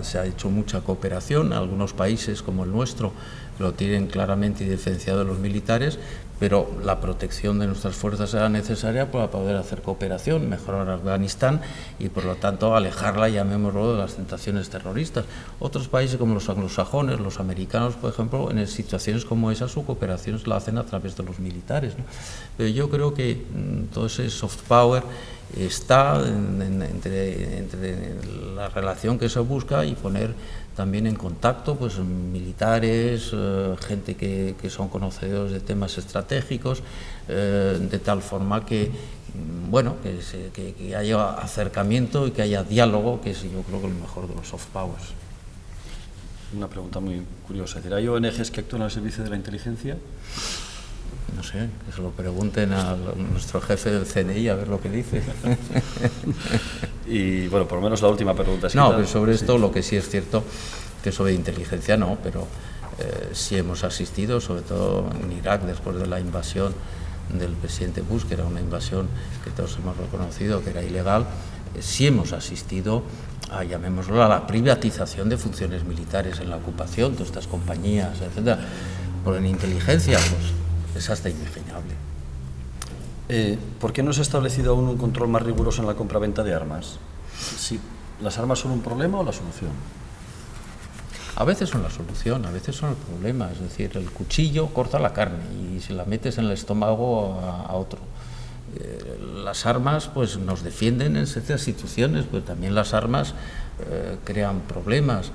Se ha hecho mucha cooperación. Algunos países como el nuestro lo tienen claramente diferenciado de los militares, pero la protección de nuestras fuerzas era necesaria para poder hacer cooperación, mejorar Afganistán y por lo tanto alejarla, llamémoslo, de las tentaciones terroristas. Otros países como los anglosajones, los americanos, por ejemplo, en situaciones como esa su cooperación la hacen a través de los militares, ¿no? Pero yo creo que todo ese soft power está entre la relación que se busca y poner también en contacto pues militares, gente que son conocedores de temas estratégicos, de tal forma que bueno, que haya acercamiento y que haya diálogo, que es yo creo que lo mejor de los soft powers. Una pregunta muy curiosa. ¿Hay ONGs que actúan al servicio de la inteligencia? No sé, que se lo pregunten a nuestro jefe del CNI a ver lo que dice. Y bueno, por lo menos la última pregunta. No, pero sobre esto lo que sí es cierto, que sobre inteligencia no, pero sí hemos asistido, sobre todo en Irak, después de la invasión del presidente Bush, que era una invasión que todos hemos reconocido que era ilegal, sí hemos asistido a, llamémoslo, a la privatización de funciones militares en la ocupación, todas estas compañías, etcétera. Por en inteligencia, pues es hasta inimaginable. ¿Por qué no se ha establecido aún un control más riguroso en la compra-venta de armas? ¿Sí, las armas son un problema o la solución? A veces son la solución, a veces son el problema. Es decir, el cuchillo corta la carne y si la metes en el estómago a otro. Las armas pues nos defienden en ciertas situaciones, pero también las armas crean problemas.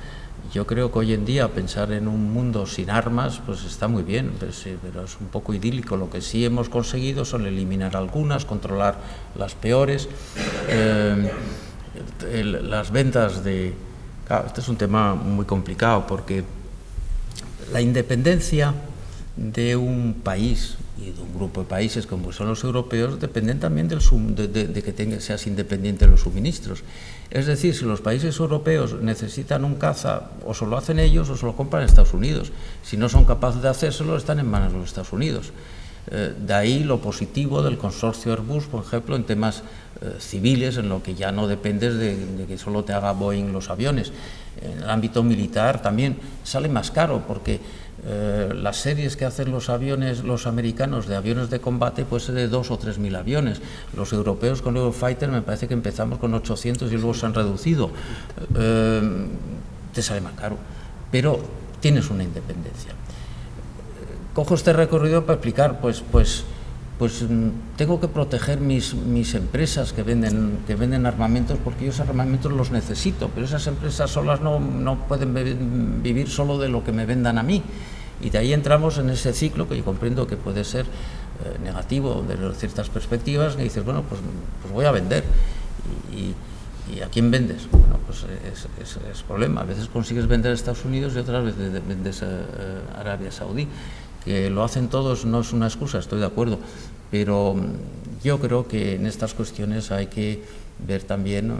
Yo creo que hoy en día pensar en un mundo sin armas pues está muy bien, pero es un poco idílico. Lo que sí hemos conseguido son eliminar algunas, controlar las peores. Las ventas de... Claro, este es un tema muy complicado porque la independencia de un país y de un grupo de países como son los europeos dependen también de que seas independiente de los suministros. Es decir, si los países europeos necesitan un caza, o se lo hacen ellos o se lo compran en Estados Unidos. Si no son capaces de hacérselo, están en manos de los Estados Unidos. De ahí lo positivo del consorcio Airbus, por ejemplo, en temas civiles, en lo que ya no dependes de que solo te haga Boeing los aviones. En el ámbito militar también sale más caro porque las series que hacen los aviones, los americanos, de aviones de combate, puede ser de 2.000 o 3.000 aviones. Los europeos con Eurofighter me parece que empezamos con 800 y luego se han reducido. Te sale más caro, pero tienes una independencia. Cojo este recorrido para explicar, pues tengo que proteger mis empresas que venden armamentos porque yo esos armamentos los necesito, pero esas empresas solas no pueden vivir solo de lo que me vendan a mí. Y de ahí entramos en ese ciclo que yo comprendo que puede ser negativo desde ciertas perspectivas, que dices, bueno, pues voy a vender. ¿Y a quién vendes? Bueno, pues es problema. A veces consigues vender a Estados Unidos y otras veces vendes a Arabia Saudí. Que lo hacen todos no es una excusa, estoy de acuerdo, pero yo creo que en estas cuestiones hay que ver también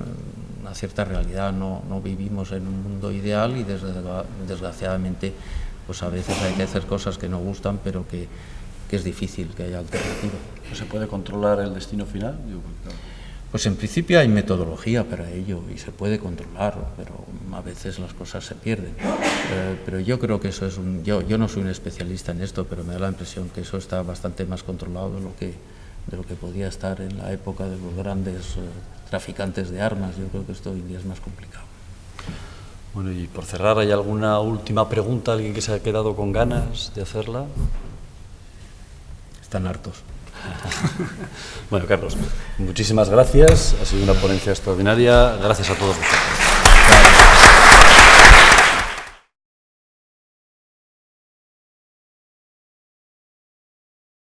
una cierta realidad. No vivimos en un mundo ideal y desgraciadamente pues a veces hay que hacer cosas que no gustan, pero que es difícil que haya alternativa. ¿No se puede controlar el destino final? Pues en principio hay metodología para ello y se puede controlar, pero a veces las cosas se pierden. Pero yo creo que eso es yo no soy un especialista en esto, pero me da la impresión que eso está bastante más controlado de lo que podía estar en la época de los grandes traficantes de armas. Yo creo que esto hoy en día es más complicado. Bueno, y por cerrar, ¿hay alguna última pregunta? ¿Alguien que se ha quedado con ganas de hacerla? Están hartos. Bueno, Carlos, muchísimas gracias. Ha sido una ponencia extraordinaria. Gracias a todos vosotros.